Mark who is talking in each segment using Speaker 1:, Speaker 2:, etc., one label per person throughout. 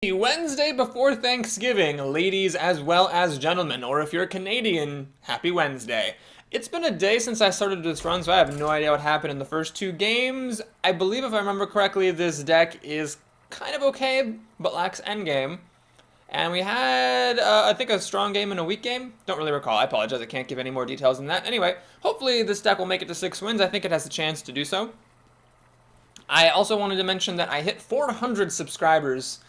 Speaker 1: Wednesday before Thanksgiving, ladies as well as gentlemen, or if you're Canadian, happy Wednesday. It's been a day since I started this run, so I have no idea what happened in the first two games. I believe, if I remember correctly, this deck is kind of okay, but lacks endgame. And we had, I think, a strong game and a weak game. Don't really recall. I apologize. I can't give any more details than that. Anyway, hopefully this deck will make it to 6 wins. I think it has a chance to do so. I also wanted to mention that I hit 400 subscribers.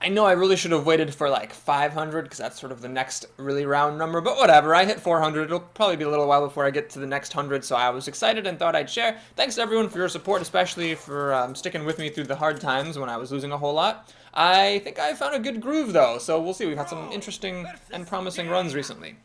Speaker 1: I know I really should have waited for like 500 because that's sort of the next really round number, but whatever. I hit 400. It'll probably be a little while before I get to the next 100, so I was excited and thought I'd share. Thanks to everyone for your support, especially for sticking with me through the hard times when I was losing a whole lot. I think I found a good groove though, so we'll see. We've had some interesting and promising runs recently.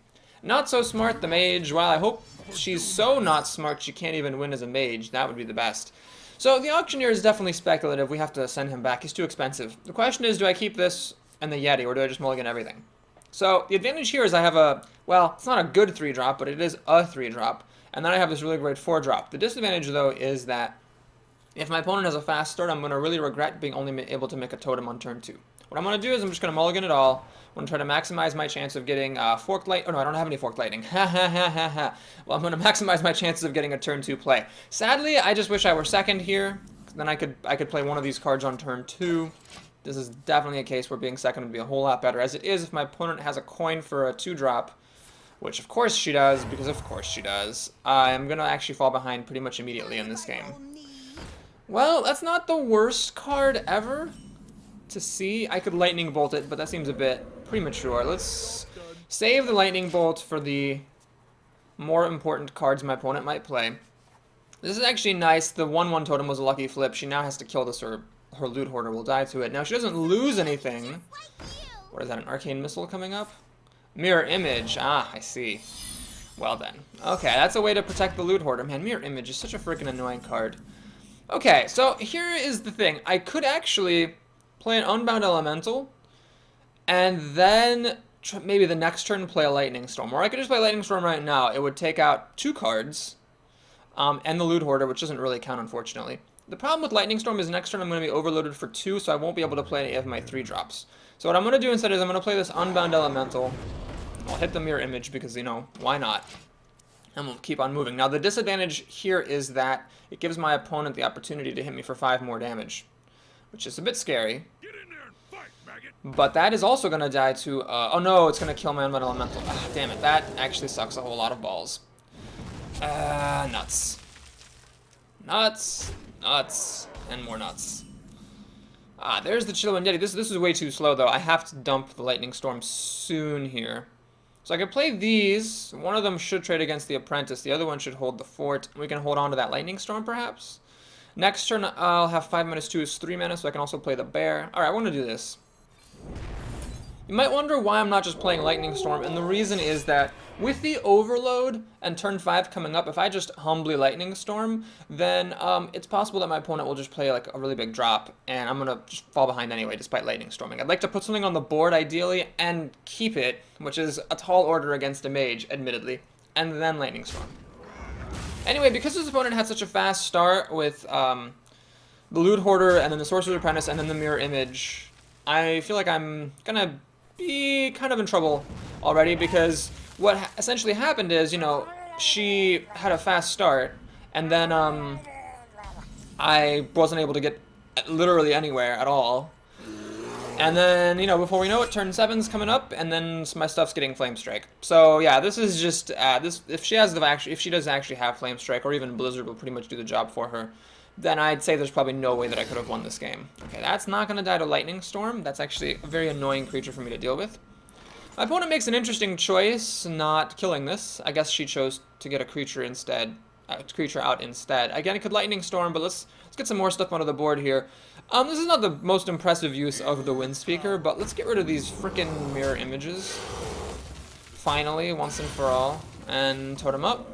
Speaker 1: Not so smart, the mage. Well, I hope she's so not smart she can't even win as a mage. That would be the best. So the auctioneer is definitely speculative. We have to send him back. He's too expensive. The question is, do I keep this and the Yeti, or do I just mulligan everything? So the advantage here is I have a, well, it's not a good 3-drop, but it is a 3-drop. And then I have this really great 4-drop. The disadvantage, though, is that if my opponent has a fast start, I'm going to really regret being only able to make a totem on turn 2. What I'm going to do is I'm just going to mulligan it all. I'm going to try to maximize my chance of getting forked light. Oh no, I don't have any forked lightning. Ha ha ha ha ha. Well, I'm going to maximize my chances of getting a turn 2 play. Sadly, I just wish I were second here. Then I could play one of these cards on turn 2. This is definitely a case where being second would be a whole lot better. As it is, if my opponent has a coin for a 2-drop, which of course she does, because of course she does, I'm going to actually fall behind pretty much immediately in this game. Well, that's not the worst card ever to see. I could lightning bolt it, but that seems a bit premature. Let's save the lightning bolt for the more important cards my opponent might play. This is actually nice. The 1/1 totem was a lucky flip. She now has to kill this, or her loot hoarder will die to it. Now, she doesn't lose anything. What is that, an arcane missile coming up? Mirror image. Ah, I see. Well then. Okay, that's a way to protect the loot hoarder. Man, mirror image is such a freaking annoying card. Okay, so here is the thing. I could actually play an Unbound Elemental, and then maybe the next turn play a Lightning Storm. Or I could just play Lightning Storm right now. It would take out 2 cards, and the Loot Hoarder, which doesn't really count, unfortunately. The problem with Lightning Storm is next turn I'm going to be overloaded for 2, so I won't be able to play any of my 3-drops. So what I'm going to do instead is I'm going to play this Unbound Elemental. I'll hit the Mirror Image because, you know, why not? And we'll keep on moving. Now, the disadvantage here is that it gives my opponent the opportunity to hit me for 5 more damage, which is a bit scary.
Speaker 2: Get in there and fight, maggot.
Speaker 1: But that is also going to die to... oh no, it's going to kill my Unbound Elemental. Ah, damn it, that actually sucks a whole lot of balls. Nuts. Nuts, nuts, and more nuts. Ah, there's the Chillwind Yeti. This is way too slow, though. I have to dump the Lightning Storm soon here. So I can play these. One of them should trade against the Apprentice. The other one should hold the Fort. We can hold on to that Lightning Storm, perhaps. Next turn, I'll have 5 minus 2 is 3 mana, so I can also play the Bear. Alright, I want to do this. You might wonder why I'm not just playing Lightning Storm, and the reason is that with the Overload and turn 5 coming up, if I just humbly Lightning Storm, then it's possible that my opponent will just play like a really big drop, and I'm going to just fall behind anyway despite Lightning Storming. I'd like to put something on the board ideally and keep it, which is a tall order against a mage, admittedly, and then Lightning Storm. Anyway, because his opponent had such a fast start with the Loot Hoarder and then the Sorcerer's Apprentice and then the Mirror Image, I feel like I'm going to be kind of in trouble already, because what essentially happened is, you know, she had a fast start, and then I wasn't able to get literally anywhere at all. And then, you know, before we know it, turn 7's coming up, and then my stuff's getting Flame Strike. So yeah, this is just if she does actually have Flame Strike, or even Blizzard will pretty much do the job for her, then I'd say there's probably no way that I could have won this game. Okay, that's not going to die to Lightning Storm. That's actually a very annoying creature for me to deal with. My opponent makes an interesting choice, not killing this. I guess she chose to get a creature instead, out instead. Again, I could Lightning Storm, but let's get some more stuff onto the board here. This is not the most impressive use of the Wind Speaker, but let's get rid of these frickin' mirror images. Finally, once and for all, and totem up.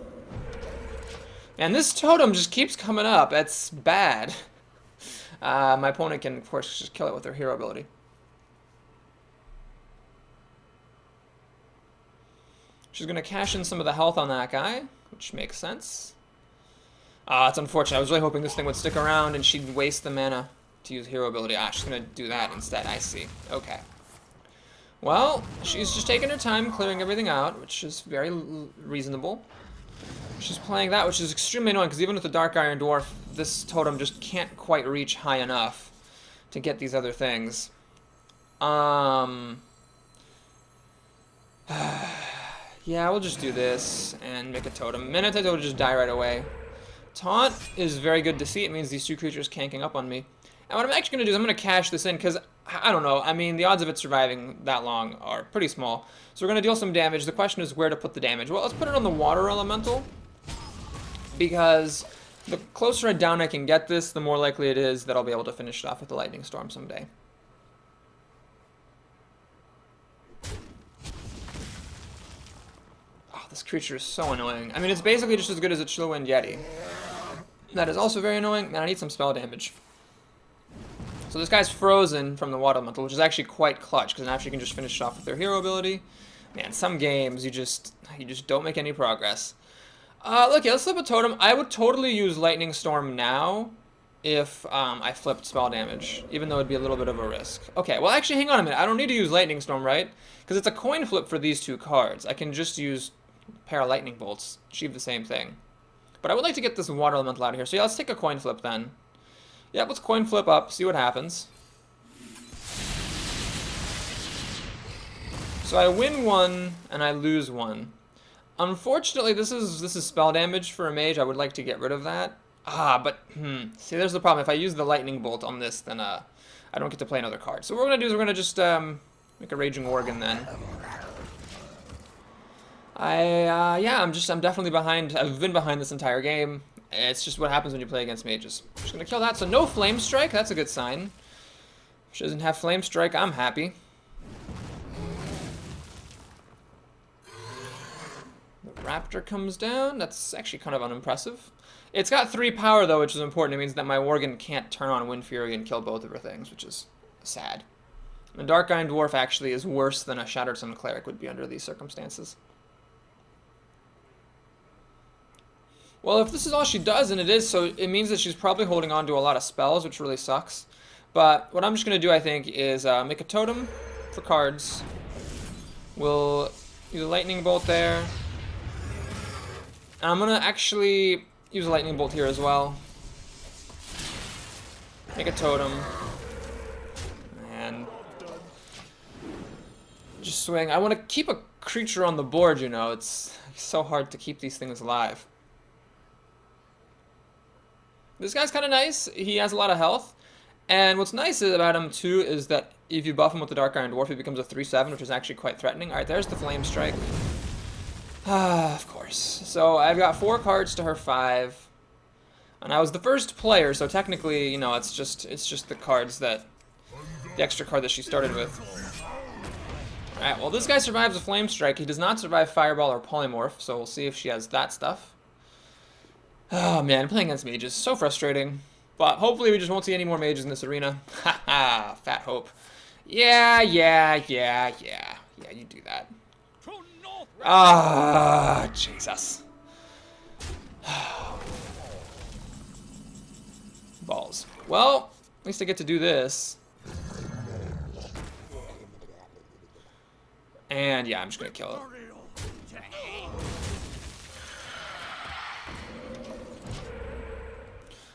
Speaker 1: And this totem just keeps coming up. That's bad. My opponent can, of course, just kill it with her hero ability. She's going to cash in some of the health on that guy, which makes sense. It's unfortunate. I was really hoping this thing would stick around and she'd waste the mana. to use hero ability. Ah, she's gonna do that instead. I see. Okay. Well, she's just taking her time clearing everything out, which is very reasonable. She's playing that, which is extremely annoying, because even with the Dark Iron Dwarf, this totem just can't quite reach high enough to get these other things. Yeah, we'll just do this and make a totem. Minotito will just die right away. Taunt is very good to see. It means these two creatures canking up on me. And what I'm actually going to do is I'm going to cash this in, because, I don't know, I mean, the odds of it surviving that long are pretty small. So we're going to deal some damage. The question is where to put the damage. Well, let's put it on the water elemental, because the closer down I can get this, the more likely it is that I'll be able to finish it off with the lightning storm someday. Oh, this creature is so annoying. I mean, it's basically just as good as a Chillwind Yeti. That is also very annoying. Man, I need some spell damage. So this guy's frozen from the water elemental, which is actually quite clutch, because now she can just finish it off with their hero ability. Man, some games you just don't make any progress. Look, let's flip a totem. I would totally use Lightning Storm now if I flipped spell damage, even though it'd be a little bit of a risk. Okay, well actually, hang on a minute. I don't need to use Lightning Storm, right? Because it's a coin flip for these two cards. I can just use a pair of Lightning Bolts, achieve the same thing. But I would like to get this water elemental out of here. So yeah, let's take a coin flip then. Yeah, let's coin flip up, see what happens. So I win one and I lose one. Unfortunately, this is spell damage for a mage. I would like to get rid of that. See, there's the problem. If I use the lightning bolt on this, then I don't get to play another card. So what we're gonna do is we're gonna just make a raging organ then. Yeah, I'm definitely behind. I've been behind this entire game. It's just what happens when you play against mages. Just gonna kill that. So no flame strike. That's a good sign. If she doesn't have flame strike, I'm happy. The raptor comes down. That's actually kind of unimpressive. It's got 3 power though, which is important. It means that my Worgen can't turn on Wind Fury and kill both of her things, which is sad. The Dark Iron Dwarf actually is worse than a Shattered Sun Cleric would be under these circumstances. Well, if this is all she does, and it is, so it means that she's probably holding on to a lot of spells, which really sucks. But what I'm just going to do, I think, is make a totem for cards. We'll use a lightning bolt there. And I'm going to actually use a lightning bolt here as well. Make a totem. And just swing. I want to keep a creature on the board, you know. It's so hard to keep these things alive. This guy's kind of nice. He has a lot of health. And what's nice about him, too, is that if you buff him with the Dark Iron Dwarf, he becomes a 3/7, which is actually quite threatening. Alright, there's the Flame Strike. Of course. So I've got 4 cards to her 5. And I was the first player, so technically, you know, it's just the cards that... the extra card that she started with. Alright, well, this guy survives a Flame Strike. He does not survive Fireball or Polymorph, so we'll see if she has that stuff. Oh man, playing against mages, so frustrating. But hopefully we just won't see any more mages in this arena. Haha, fat hope. Yeah, you do that. Ah, Jesus. Balls. Well, at least I get to do this. And yeah, I'm just gonna kill it.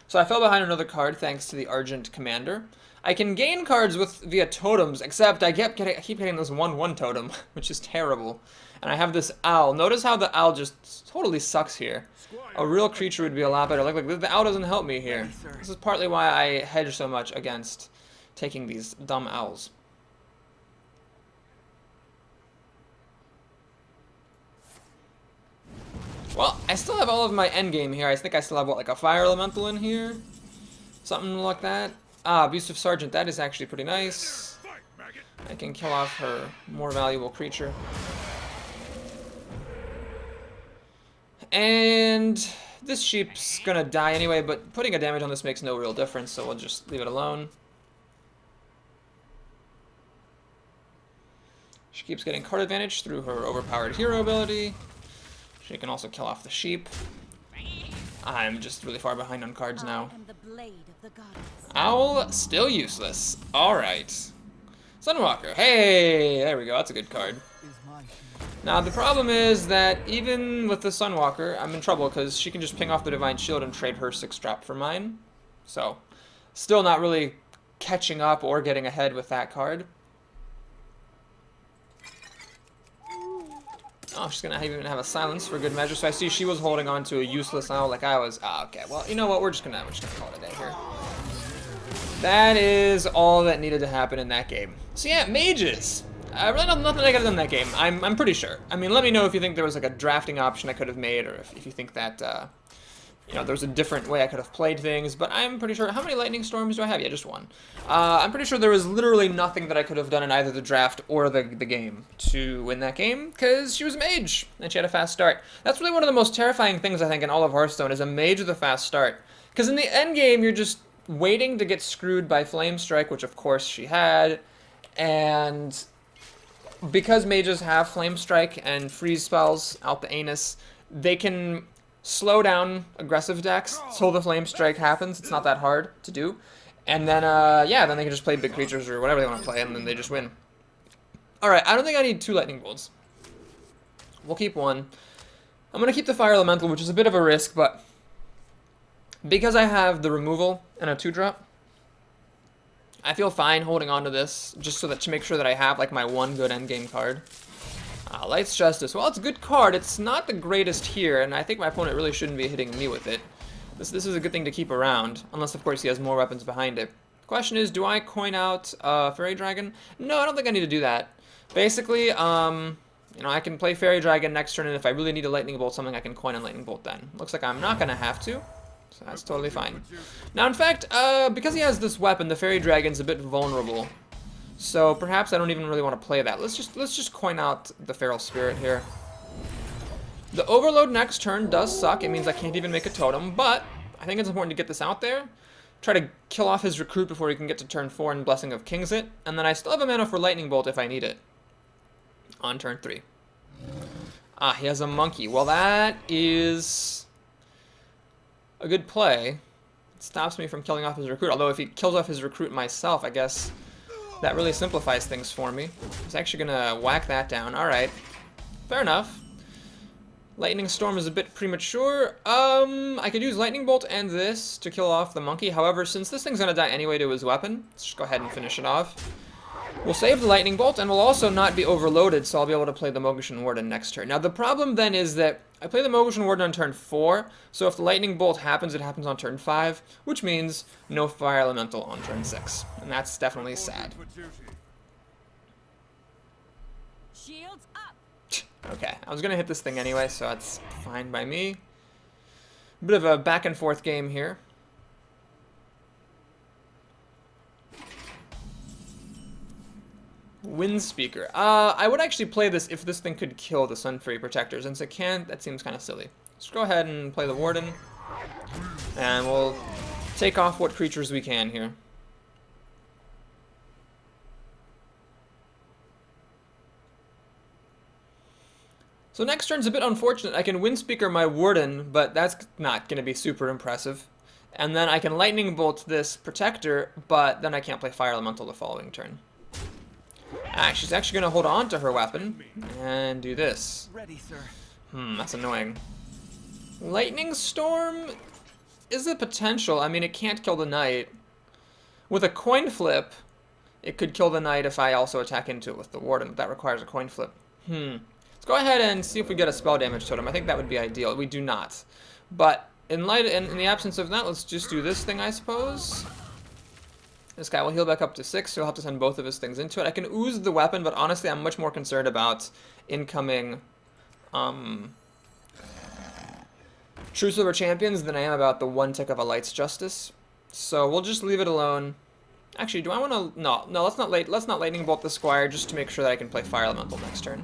Speaker 1: So I fell behind another card thanks to the Argent Commander. I can gain cards via totems, except I keep getting this 1/1 totem, which is terrible. And I have this owl. Notice how the owl just totally sucks here. A real creature would be a lot better. Like the owl doesn't help me here. This is partly why I hedge so much against taking these dumb owls. Well, I still have all of my endgame here. I think I still have, what, like a Fire Elemental in here? Something like that. Ah, Abusive Sergeant. That is actually pretty nice. I can kill off her more valuable creature. And this sheep's gonna die anyway, but putting a damage on this makes no real difference, so we'll just leave it alone. She keeps getting card advantage through her overpowered hero ability. She can also kill off the sheep. I'm just really far behind on cards now.
Speaker 2: blade of the goddess.
Speaker 1: Owl, still useless. Alright. Sunwalker. Hey, there we go. That's a good card. Now, the problem is that even with the Sunwalker, I'm in trouble because she can just ping off the Divine Shield and trade her 6-drop for mine. So, still not really catching up or getting ahead with that card. Oh, she's going to even have a silence for good measure. So I see she was holding on to a useless owl like I was. Ah, okay. Well, you know what? We're just gonna call it a day here. That is all that needed to happen in that game. So yeah, mages. Really nothing I could have done in that game. I'm pretty sure. I mean, let me know if you think there was like a drafting option I could have made, or if you think that you know, there's a different way I could have played things. But I'm pretty sure. How many lightning storms do I have? Yeah, just one. I'm pretty sure there was literally nothing that I could have done in either the draft or the game to win that game, because she was a mage and she had a fast start. That's really one of the most terrifying things I think in all of Hearthstone is a mage with a fast start. Because in the end game, you're just waiting to get screwed by Flame Strike, which of course she had, and because mages have Flame Strike and freeze spells out the anus, they can slow down aggressive decks till the Flame Strike happens. It's not that hard to do. And then, yeah, then they can just play big creatures or whatever they want to play, and then they just win. Alright, I don't think I need 2 lightning bolts. We'll keep 1. I'm going to keep the Fire Elemental, which is a bit of a risk, but because I have the removal and a 2-drop, I feel fine holding on to this, just so that to make sure that I have like my one good endgame card. Light's Justice. Well, it's a good card. It's not the greatest here, and I think my opponent really shouldn't be hitting me with it. This is a good thing to keep around, unless of course he has more weapons behind it. The question is, do I coin out Fairy Dragon? No, I don't think I need to do that. Basically, you know, I can play Fairy Dragon next turn, and if I really need a Lightning Bolt something, I can coin and Lightning Bolt then. Looks like I'm not gonna have to. So that's totally fine. Now, in fact, because he has this weapon, the Fairy Dragon's a bit vulnerable. So perhaps I don't even really want to play that. Let's just coin out the Feral Spirit here. The Overload next turn does suck. It means I can't even make a totem, but I think it's important to get this out there. Try to kill off his Recruit before he can get to turn 4 and Blessing of Kings it. And then I still have a mana for Lightning Bolt if I need it. On turn 3. Ah, he has a Monkey. Well, that is a good play. It stops me from killing off his Recruit. Although if he kills off his Recruit myself, I guess that really simplifies things for me. He's actually gonna whack that down. Alright. Fair enough. Lightning Storm is a bit premature. I could use Lightning Bolt and this to kill off the Monkey. However, since this thing's gonna die anyway to his weapon, let's just go ahead and finish it off. We'll save the Lightning Bolt, and we'll also not be overloaded, so I'll be able to play the Mogushan Warden next turn. Now, the problem then is that I play the Mogushan Warden on turn 4, so if the Lightning Bolt happens, it happens on turn 5, which means no Fire Elemental on turn 6. And that's definitely sad.
Speaker 2: Shields up.
Speaker 1: Okay, I was going to hit this thing anyway, so that's fine by me. Bit of a back and forth game here. Windspeaker. I would actually play this if this thing could kill the Sunfury Protector. Since it can't, that seems kind of silly. Let's go ahead and play the Warden. And we'll take off what creatures we can here. So next turn's a bit unfortunate. I can Windspeaker my Warden, but that's not going to be super impressive. And then I can Lightning Bolt this Protector, but then I can't play Fire Elemental the following turn. She's actually going to hold on to her weapon and do this.
Speaker 3: Ready, sir.
Speaker 1: That's annoying. Lightning Storm is a potential. I mean, it can't kill the Knight. With a coin flip, it could kill the Knight if I also attack into it with the Warden. That requires a coin flip. Let's go ahead and see if we get a spell damage totem. I think that would be ideal. We do not. But in the absence of that, let's just do this thing, I suppose. This guy will heal back up to 6, so he'll have to send both of his things into it. I can ooze the weapon, but honestly, I'm much more concerned about incoming True Silver Champions than I am about the one tick of a Light's Justice. So we'll just leave it alone. Actually, do I want to... No, let's not Lightning Bolt the Squire just to make sure that I can play Fire Elemental next turn.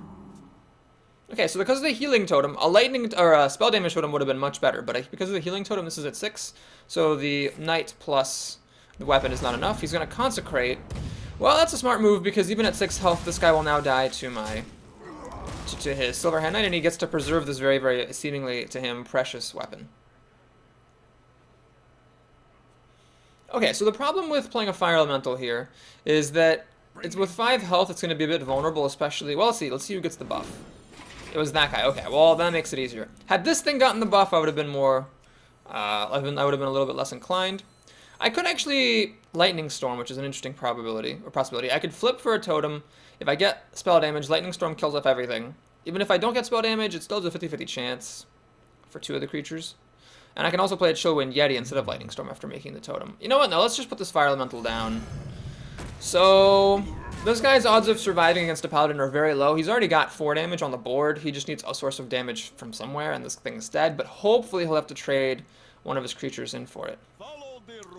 Speaker 1: Okay, so because of the healing totem, a spell damage totem would have been much better, but because of the healing totem, this is at 6, so the Knight plus the weapon is not enough. He's going to Consecrate. Well, that's a smart move, because even at 6 health, this guy will now die to his Silverhand Knight, and he gets to preserve this very, very, seemingly to him, precious weapon. Okay, so the problem with playing a fire elemental here is that it's with 5 health, it's going to be a bit vulnerable, especially... Well, let's see who gets the buff. It was that guy. Okay, well, that makes it easier. Had this thing gotten the buff, I would have been more... I would have been a little bit less inclined. I could actually Lightning Storm, which is an interesting probability, or possibility. I could flip for a totem. If I get spell damage, Lightning Storm kills off everything. Even if I don't get spell damage, it still has a 50-50 chance for 2 of the creatures. And I can also play a Chillwind Yeti instead of Lightning Storm after making the totem. You know what? No, let's just put this Fire Elemental down. So, this guy's odds of surviving against a Paladin are very low. He's already got 4 damage on the board. He just needs a source of damage from somewhere, and this thing's dead. But hopefully he'll have to trade one of his creatures in for it.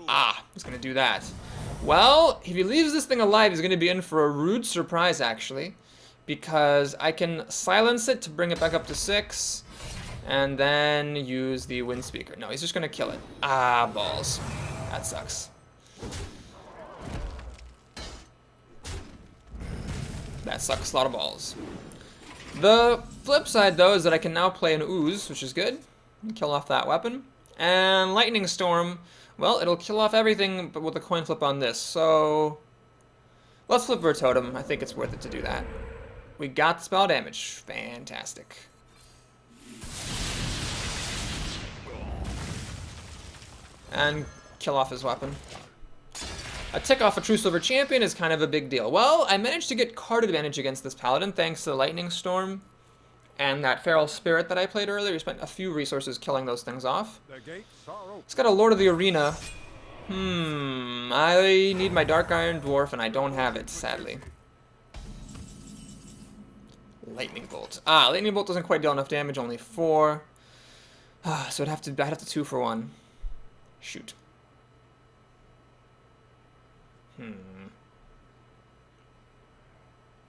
Speaker 1: Ah, he's going to do that. Well, if he leaves this thing alive, he's going to be in for a rude surprise, actually. Because I can silence it to bring it back up to 6. And then use the Wind Speaker. No, he's just going to kill it. Ah, balls. That sucks. That sucks a lot of balls. The flip side, though, is that I can now play an Ooze, which is good. Kill off that weapon. And Lightning Storm, well, it'll kill off everything but with a coin flip on this. So, let's flip for a totem. I think it's worth it to do that. We got the spell damage. Fantastic. And kill off his weapon. A tick off a True Silver Champion is kind of a big deal. Well, I managed to get card advantage against this Paladin thanks to the Lightning Storm and that Feral Spirit that I played earlier. We spent a few resources killing those things off. It's got a Lord of the Arena. I need my Dark Iron Dwarf and I don't have it, sadly. Lightning Bolt. Ah, Lightning Bolt doesn't quite deal enough damage, only 4. So I'd have to 2 for 1. Shoot.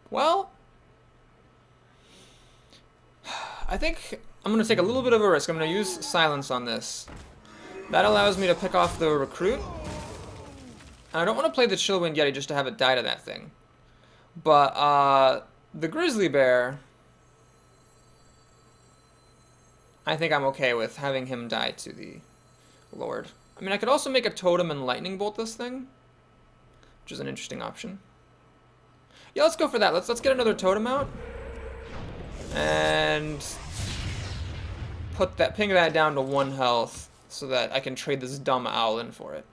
Speaker 1: Well, I think I'm going to take a little bit of a risk. I'm going to use Silence on this. That allows me to pick off the Recruit. And I don't want to play the Chillwind Yeti just to have it die to that thing. But the Grizzly Bear, I think I'm okay with having him die to the Lord. I mean, I could also make a totem and lightning bolt this thing, which is an interesting option. Yeah, let's go for that. Let's get another totem out and ping that down to 1 health so that I can trade this dumb owl in for it.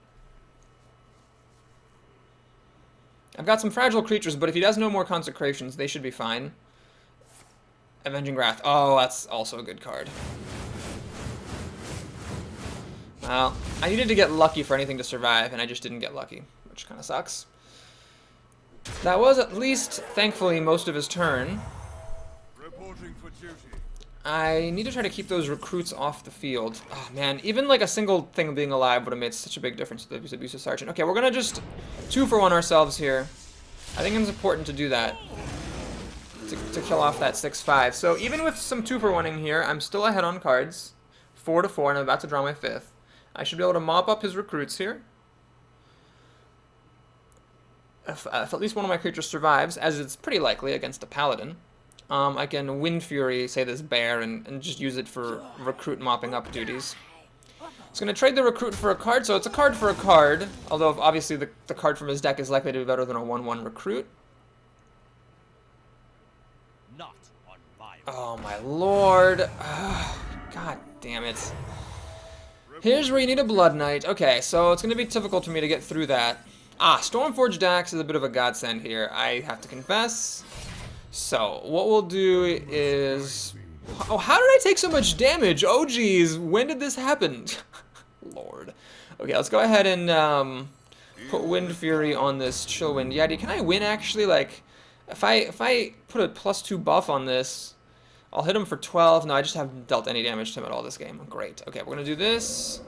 Speaker 1: I've got some fragile creatures, but if he does no more consecrations, they should be fine. Avenging Wrath. Oh, that's also a good card. Well, I needed to get lucky for anything to survive, and I just didn't get lucky, which kind of sucks. That was at least, thankfully, most of his turn.
Speaker 3: Reporting for duty.
Speaker 1: I need to try to keep those recruits off the field. Oh, man, even like a single thing being alive would have made such a big difference with the Abusive Sergeant. Okay, we're going to just 2 for 1 ourselves here. I think it's important to do that. To kill off that 6/5. So even with some 2 for 1ing here, I'm still ahead on cards. 4 to 4, and I'm about to draw my 5th. I should be able to mop up his recruits here. If at least one of my creatures survives, as it's pretty likely against a paladin, I can Wind Fury, say this bear, and just use it for recruit mopping up duties. It's going to trade the recruit for a card, so it's a card for a card, although obviously the card from his deck is likely to be better than a 1/1 recruit.
Speaker 3: Not on my
Speaker 1: Oh my lord. God damn it. Here's where you need a Blood Knight. Okay, so it's going to be difficult for me to get through that. Stormforged Axe is a bit of a godsend here, I have to confess. So, what we'll do is... Oh, how did I take so much damage? Oh, geez, when did this happen? Lord. Okay, let's go ahead and put Wind Fury on this Chillwind Yeti. Can I win, actually? Like, if I put a +2 buff on this, I'll hit him for 12. No, I just haven't dealt any damage to him at all this game. Great. Okay, we're going to do this.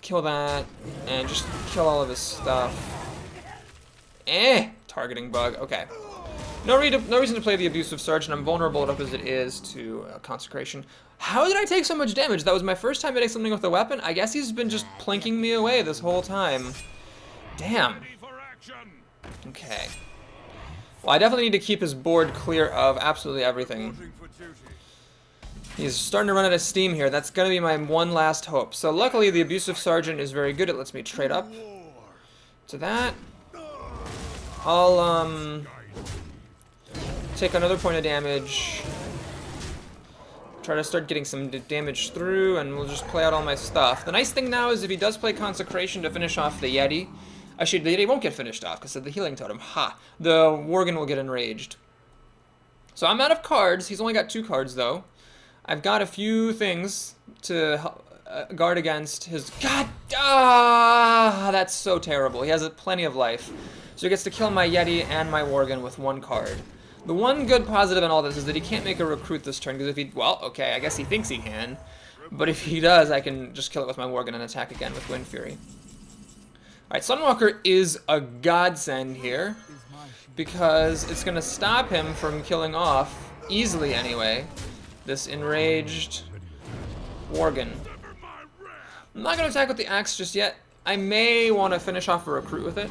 Speaker 1: Kill that, and just kill all of his stuff. Targeting bug. Okay. No reason to play the Abusive Sergeant. I'm vulnerable enough as it is to Consecration. How did I take so much damage? That was my first time hitting something with a weapon. I guess he's been just plinking me away this whole time. Damn. Okay. Well, I definitely need to keep his board clear of absolutely everything. He's starting to run out of steam here. That's going to be my one last hope. So luckily, the Abusive Sergeant is very good. It lets me trade up to that. I'll, take another point of damage. Try to start getting some damage through, and we'll just play out all my stuff. The nice thing now is if he does play Consecration to finish off the Yeti... Actually, the Yeti won't get finished off because of the Healing Totem. Ha! The Worgen will get enraged. So I'm out of cards. He's only got 2 cards, though. I've got a few things to guard against his... God! Ah! That's so terrible. He has plenty of life. So he gets to kill my Yeti and my Worgen with 1 card. The one good positive in all this is that he can't make a recruit this turn, because if he... Well, okay, I guess he thinks he can. But if he does, I can just kill it with my Worgen and attack again with Wind Fury. Alright, Sunwalker is a godsend here, because it's going to stop him from killing off, easily anyway, this enraged Worgen. I'm not going to attack with the axe just yet. I may want to finish off a recruit with it.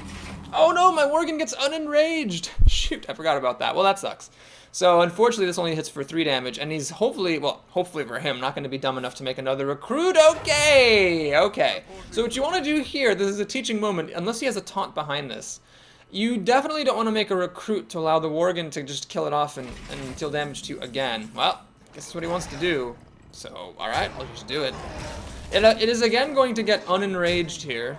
Speaker 1: Oh no, my Worgen gets unenraged! Shoot, I forgot about that. Well, that sucks. So, unfortunately, this only hits for 3 damage, and he's hopefully, well, hopefully for him, not going to be dumb enough to make another recruit. Okay! Okay. So what you want to do here, this is a teaching moment, unless he has a taunt behind this, you definitely don't want to make a recruit to allow the Worgen to just kill it off and deal damage to you again. Well, I guess that's what he wants to do. So, alright, I'll just do it. It is again going to get unenraged here.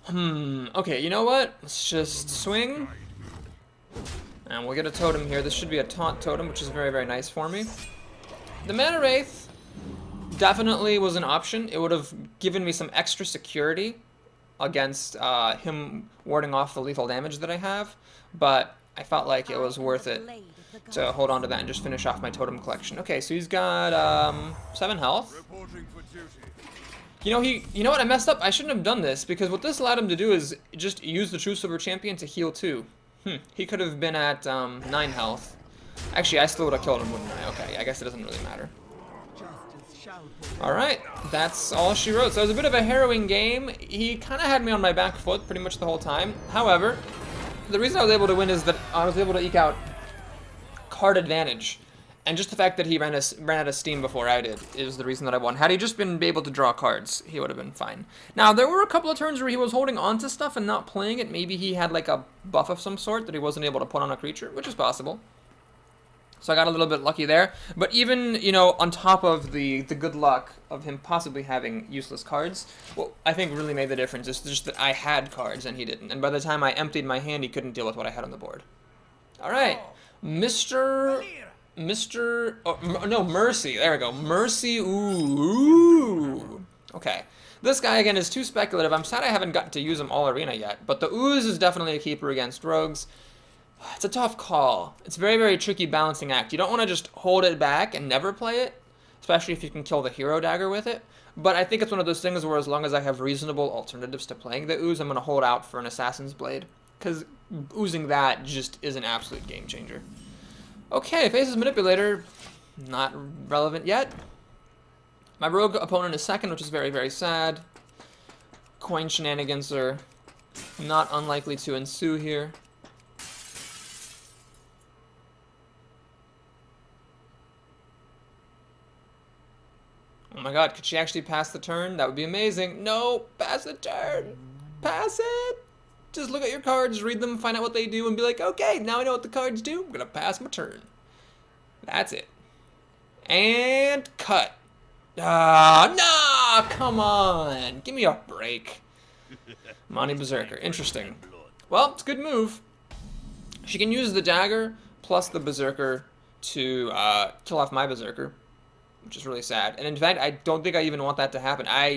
Speaker 1: Okay, you know what? Let's just swing. And we'll get a totem here. This should be a taunt totem, which is very, very nice for me. The Mana Wraith definitely was an option. It would have given me some extra security against him warding off the lethal damage that I have. But I felt like it was worth it to hold on to that and just finish off my totem collection. Okay, so he's got 7 health. You know what? I messed up. I shouldn't have done this, because what this allowed him to do is just use the True Silver Champion to heal 2. He could have been at 9 health. Actually, I still would have killed him, wouldn't I? Okay, I guess it doesn't really matter. Alright, that's all she wrote. So it was a bit of a harrowing game. He kind of had me on my back foot pretty much the whole time. However, the reason I was able to win is that I was able to eke out card advantage. And just the fact that he ran out of steam before I did is the reason that I won. Had he just been able to draw cards, he would have been fine. Now, there were a couple of turns where he was holding on to stuff and not playing it. Maybe he had like a buff of some sort that he wasn't able to put on a creature, which is possible. So I got a little bit lucky there. But even, you know, on top of the good luck of him possibly having useless cards, what I think really made the difference is just that I had cards and he didn't. And by the time I emptied my hand, he couldn't deal with what I had on the board. All right, Mercy. There we go. Mercy. Ooh. Okay. This guy, again, is too speculative. I'm sad I haven't gotten to use him all arena yet. But the Ooze is definitely a keeper against rogues. It's a tough call. It's a very, very tricky balancing act. You don't want to just hold it back and never play it, especially if you can kill the hero dagger with it. But I think it's one of those things where as long as I have reasonable alternatives to playing the Ooze, I'm going to hold out for an Assassin's Blade. Because oozing that just is an absolute game changer. Okay, Faces Manipulator, not relevant yet. My rogue opponent is second, which is very, very sad. Coin shenanigans are not unlikely to ensue here. Oh my god, could she actually pass the turn? That would be amazing. No, pass the turn. Pass it. Just look at your cards, read them, find out what they do, and be like, okay, now I know what the cards do. I'm going to pass my turn. That's it. And cut. Ah, no, come on. Give me a break. Monty Berserker. Interesting. Well, it's a good move. She can use the dagger plus the Berserker to kill off my Berserker, which is really sad. And in fact, I don't think I even want that to happen. I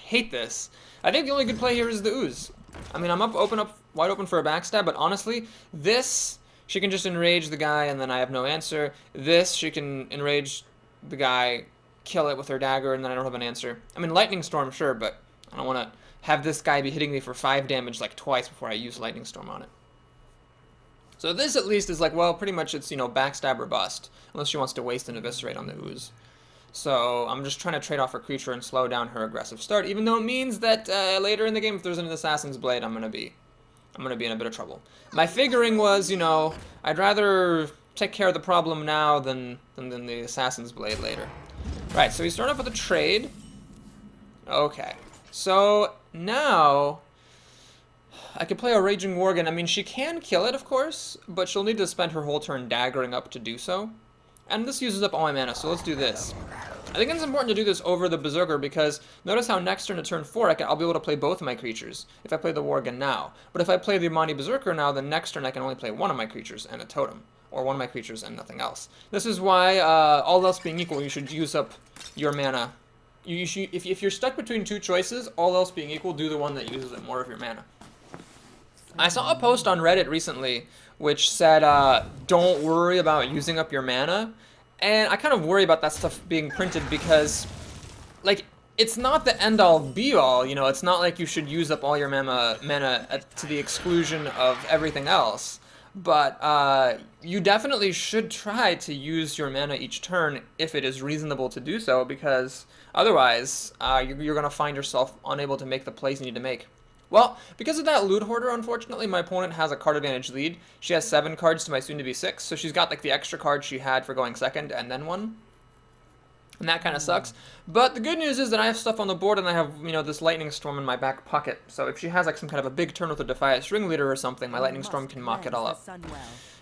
Speaker 1: hate this. I think the only good play here is the Ooze. I mean, I'm wide open for a backstab, but honestly, this, she can just enrage the guy and then I have no answer. This, she can enrage the guy, kill it with her dagger, and then I don't have an answer. I mean, Lightning Storm, sure, but I don't want to have this guy be hitting me for 5 damage like twice before I use Lightning Storm on it. So this at least is like, well, pretty much it's, you know, backstab or bust, unless she wants to waste an Eviscerate on the Ooze. So I'm just trying to trade off her creature and slow down her aggressive start, even though it means that later in the game, if there's an Assassin's Blade, I'm gonna be in a bit of trouble. My figuring was, you know, I'd rather take care of the problem now than the Assassin's Blade later. Right, so we start off with a trade. Okay. So now I could play a Raging Worgen. I mean, she can kill it, of course, but she'll need to spend her whole turn daggering up to do so. And this uses up all my mana, so let's do this. I think it's important to do this over the Berserker because notice how next turn to turn 4 I'll be able to play both of my creatures if I play the Worgen now. But if I play the Amani Berserker now, then next turn I can only play one of my creatures and a totem. Or one of my creatures and nothing else. This is why, all else being equal, you should use up your mana. If you're stuck between two choices, all else being equal, do the one that uses up more of your mana. I saw a post on Reddit recently which said, don't worry about using up your mana. And I kind of worry about that stuff being printed because, like, it's not the end-all be-all, you know, it's not like you should use up all your mana to the exclusion of everything else. But you definitely should try to use your mana each turn if it is reasonable to do so, because otherwise you're going to find yourself unable to make the plays you need to make. Well, because of that Loot Hoarder, unfortunately, my opponent has a card advantage lead. She has 7 cards to my soon-to-be 6, so she's got like the extra card she had for going second and then one. And that kind of sucks. But the good news is that I have stuff on the board and I have, you know, this Lightning Storm in my back pocket. So if she has like some kind of a big turn with a Defiant Ringleader or something, my Lightning Storm can mock it all up.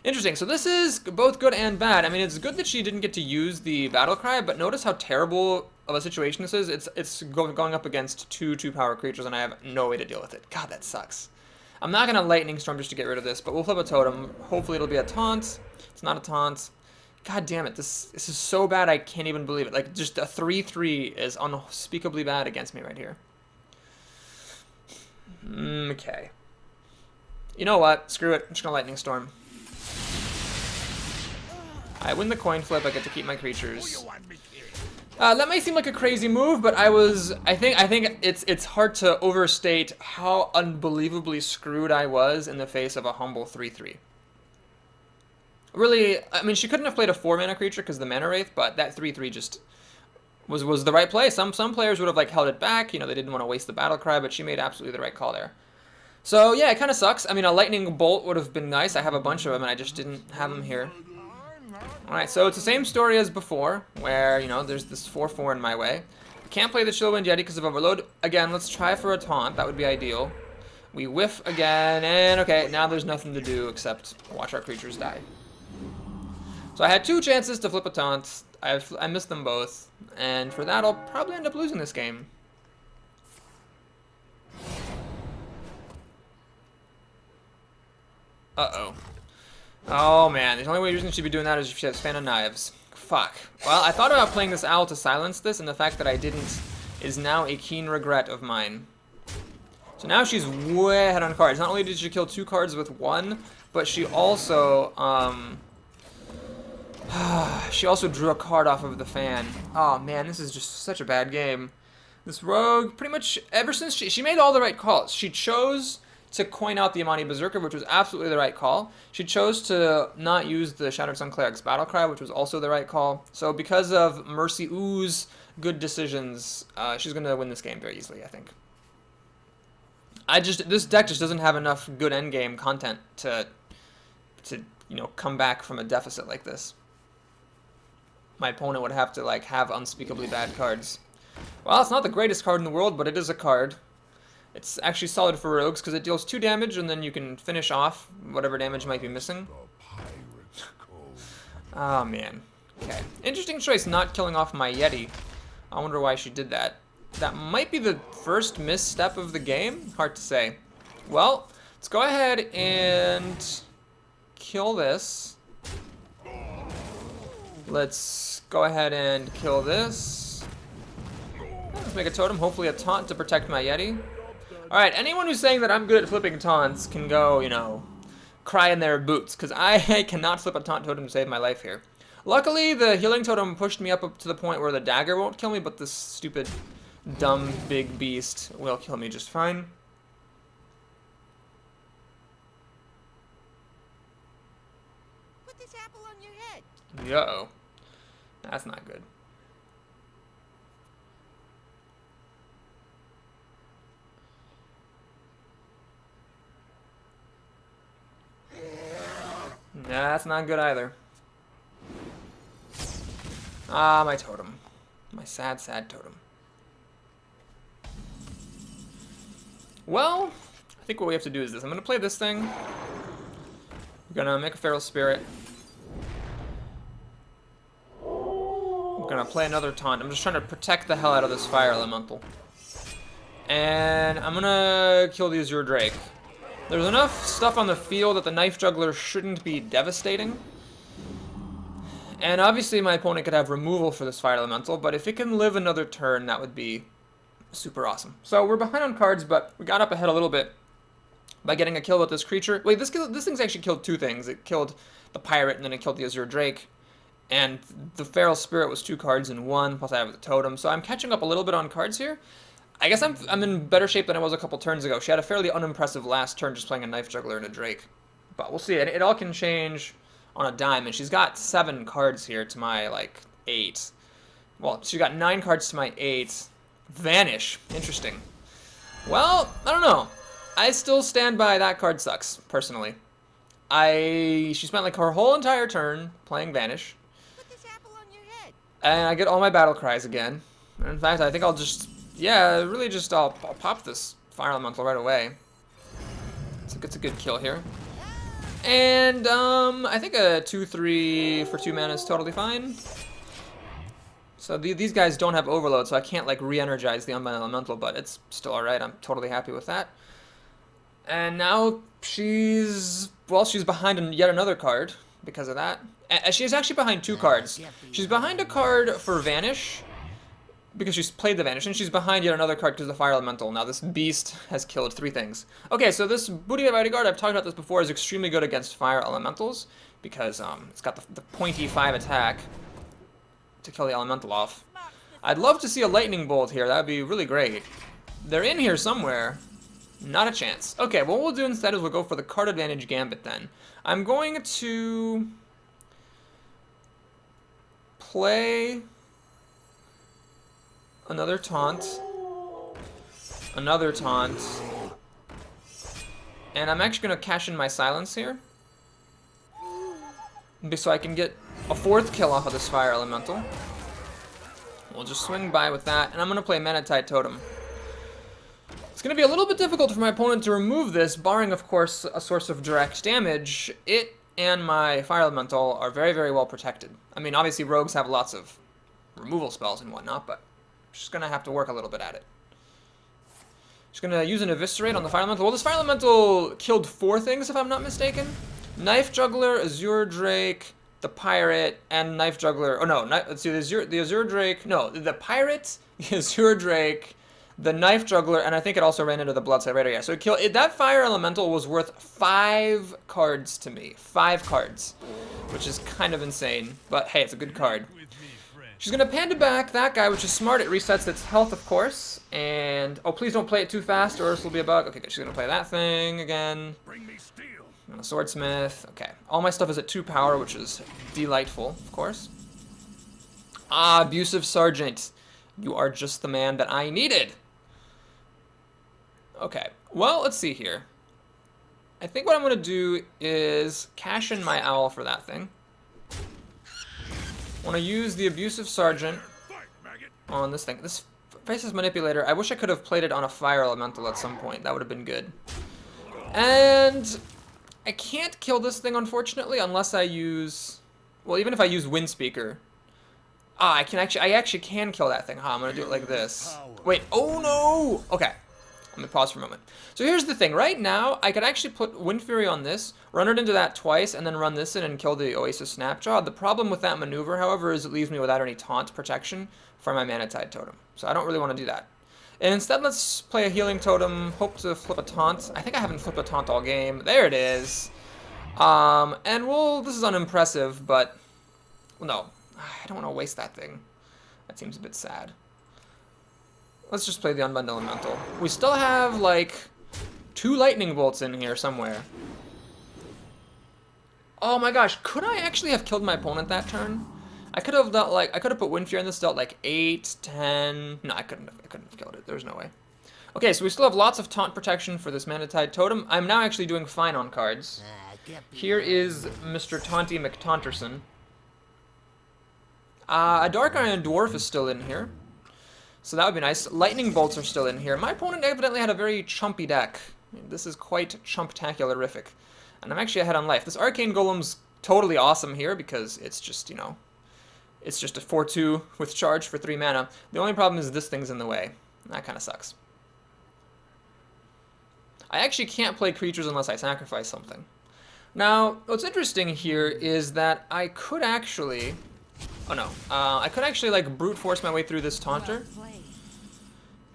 Speaker 1: Interesting. So this is both good and bad. I mean, it's good that she didn't get to use the Battle Cry, but notice how terrible of a situation this is. It's going up against 2/2-power creatures and I have no way to deal with it. God, that sucks. I'm not going to Lightning Storm just to get rid of this, but we'll flip a totem. Hopefully it'll be a taunt. It's not a taunt. God damn it, this is so bad I can't even believe it. Like, just a 3/3 is unspeakably bad against me right here. Okay. You know what? Screw it. I'm just gonna Lightning Storm. I win the coin flip, I get to keep my creatures. That may seem like a crazy move, but I think it's hard to overstate how unbelievably screwed I was in the face of a humble 3/3. Really, I mean, she couldn't have played a 4-mana creature because the Mana Wraith, but that 3/3 just was the right play. Some players would have like held it back, you know, they didn't want to waste the Battle Cry, but she made absolutely the right call there. So yeah, it kind of sucks. I mean, a Lightning Bolt would have been nice. I have a bunch of them, and I just didn't have them here. All right, so it's the same story as before, where, you know, there's this 4/4 in my way. Can't play the Chillwind Yeti because of Overload. Again, let's try for a taunt. That would be ideal. We whiff again, and okay, now there's nothing to do except watch our creatures die. So I had 2 chances to flip a taunt. I missed them both, and for that I'll probably end up losing this game. Uh-oh. Oh man, the only reason she'd be doing that is if she has Fan of Knives. Fuck. Well, I thought about playing this Owl to silence this, and the fact that I didn't is now a keen regret of mine. So now she's way ahead on cards. Not only did she kill 2 cards with 1, but she also, she also drew a card off of the fan. Oh man, this is just such a bad game. This rogue, pretty much, ever since she made all the right calls. She chose to coin out the Amani Berserker, which was absolutely the right call. She chose to not use the Shattered Sun Cleric's Battle Cry, which was also the right call. So because of Mercy Oo's good decisions, she's going to win this game very easily, I think. This deck just doesn't have enough good endgame content to you know, come back from a deficit like this. My opponent would have to like have unspeakably bad cards. Well, it's not the greatest card in the world, but it is a card. It's actually solid for rogues because it deals 2 damage and then you can finish off whatever damage might be missing. Oh man. Okay. Interesting choice not killing off my Yeti. I wonder why she did that. That might be the first misstep of the game. Hard to say. Well, let's go ahead and kill this. Let's go ahead and kill this. Let's make a totem, hopefully a taunt to protect my Yeti. Alright, anyone who's saying that I'm good at flipping taunts can go, you know, cry in their boots, because I cannot flip a taunt totem to save my life here. Luckily, the healing totem pushed me up to the point where the dagger won't kill me, but this stupid, dumb, big beast will kill me just fine.
Speaker 2: Put this apple on your head.
Speaker 1: Yo, that's not good. Nah, that's not good either. Ah, my totem. My sad, sad totem. Well, I think what we have to do is this. I'm going to play this thing. I'm going to make a Feral Spirit. I'm going to play another Taunt. I'm just trying to protect the hell out of this Fire Elemental. And I'm going to kill the Azure Drake. There's enough stuff on the field that the Knife Juggler shouldn't be devastating. And obviously my opponent could have removal for this Fire Elemental, but if it can live another turn, that would be super awesome. So we're behind on cards, but we got up ahead a little bit by getting a kill with this creature. Wait, this thing's actually killed two things. It killed the Pirate, and then it killed the Azure Drake. And the Feral Spirit was 2 cards in 1, plus I have the Totem. So I'm catching up a little bit on cards here. I guess I'm in better shape than I was a couple turns ago. She had a fairly unimpressive last turn just playing a Knife Juggler and a Drake. But we'll see. It all can change on a dime. And she's got 7 cards here to my, like, 8. Well, she got 9 cards to my 8. Vanish. Interesting. Well, I don't know. I still stand by that card sucks, personally. She spent, like, her whole entire turn playing Vanish.
Speaker 2: Put this apple on your head.
Speaker 1: And I get all my battle cries again. And in fact, I think I'll just... Yeah, really just I'll pop this Fire Elemental right away. It's a good kill here. And I think a 2/3 for 2 mana is totally fine. So these guys don't have overload, so I can't like re-energize the Unbound Elemental, but it's still alright. I'm totally happy with that. And now she's behind yet another card because of that. And she's actually behind 2 cards. She's behind a card for Vanish, because she's played the Vanish, and she's behind yet another card because of the Fire Elemental. Now this beast has killed 3 things. Okay, so this Booty Bodyguard, I've talked about this before, is extremely good against Fire Elementals, because it's got the pointy 5 attack to kill the Elemental off. I'd love to see a Lightning Bolt here, that would be really great. They're in here somewhere. Not a chance. Okay, what we'll do instead is we'll go for the Card Advantage Gambit then. I'm going to play... another taunt, and I'm actually going to cash in my silence here, so I can get a 4th kill off of this Fire Elemental. We'll just swing by with that, and I'm going to play Manatide Totem. It's going to be a little bit difficult for my opponent to remove this, barring, of course, a source of direct damage. It and my Fire Elemental are very, very well protected. I mean, obviously rogues have lots of removal spells and whatnot, but just gonna have to work a little bit at it. Just gonna use an Eviscerate on the Fire Elemental. Well, this Fire Elemental killed 4 things, if I'm not mistaken. Knife Juggler, Azure Drake, the Pirate, and Knife Juggler. Oh no, let's see, the Azure Drake. No, the Pirate, the Azure Drake, the Knife Juggler, and I think it also ran into the Bloodside Raider. Yeah, so it killed. That Fire Elemental was worth 5 cards to me. 5 cards, which is kind of insane. But hey, it's a good card. She's going to panda back that guy, which is smart. It resets its health, of course. And, oh, please don't play it too fast or else it'll be a bug. Okay, good. She's going to play that thing again.
Speaker 3: Bring me steel.
Speaker 1: And a Swordsmith. Okay. All my stuff is at 2 power, which is delightful, of course. Ah, Abusive Sergeant. You are just the man that I needed. Okay. Well, let's see here. I think what I'm going to do is cash in my Owl for that thing. I want to use the Abusive Sergeant on this thing. This Faceless Manipulator, I wish I could have played it on a Fire Elemental at some point. That would have been good. And I can't kill this thing, unfortunately, unless I use... Well, even if I use Windspeaker. Ah, I actually can kill that thing. I'm going to do it like this. Wait, oh no! Okay. Let me pause for a moment. So here's the thing. Right now, I could actually put Wind Fury on this, run it into that twice, and then run this in and kill the Oasis Snapjaw. The problem with that maneuver, however, is it leaves me without any taunt protection for my Manatide Totem. So I don't really want to do that. And instead, let's play a Healing Totem, hope to flip a taunt. I think I haven't flipped a taunt all game. There it is. And this is unimpressive, but, well, no. I don't want to waste that thing. That seems a bit sad. Let's just play the Unbound Elemental. We still have, like, 2 Lightning Bolts in here somewhere. Oh my gosh, could I actually have killed my opponent that turn? I could have dealt, like, I could have put Wind Fury in this, dealt, like, 8, 10... No, I couldn't have killed it. There's no way. Okay, so we still have lots of taunt protection for this Manatide Totem. I'm now actually doing fine on cards. Here is Mr. Taunty McTaunterson. A Dark Iron Dwarf is still in here. So that would be nice. Lightning Bolts are still in here. My opponent evidently had a very chumpy deck. This is quite chumptacularific. And I'm actually ahead on life. This Arcane Golem's totally awesome here because it's just, you know, it's just a 4-2 with charge for 3 mana. The only problem is this thing's in the way. That kind of sucks. I actually can't play creatures unless I sacrifice something. Now, what's interesting here is that I could actually... Oh no. I could actually like brute force my way through this Taunter.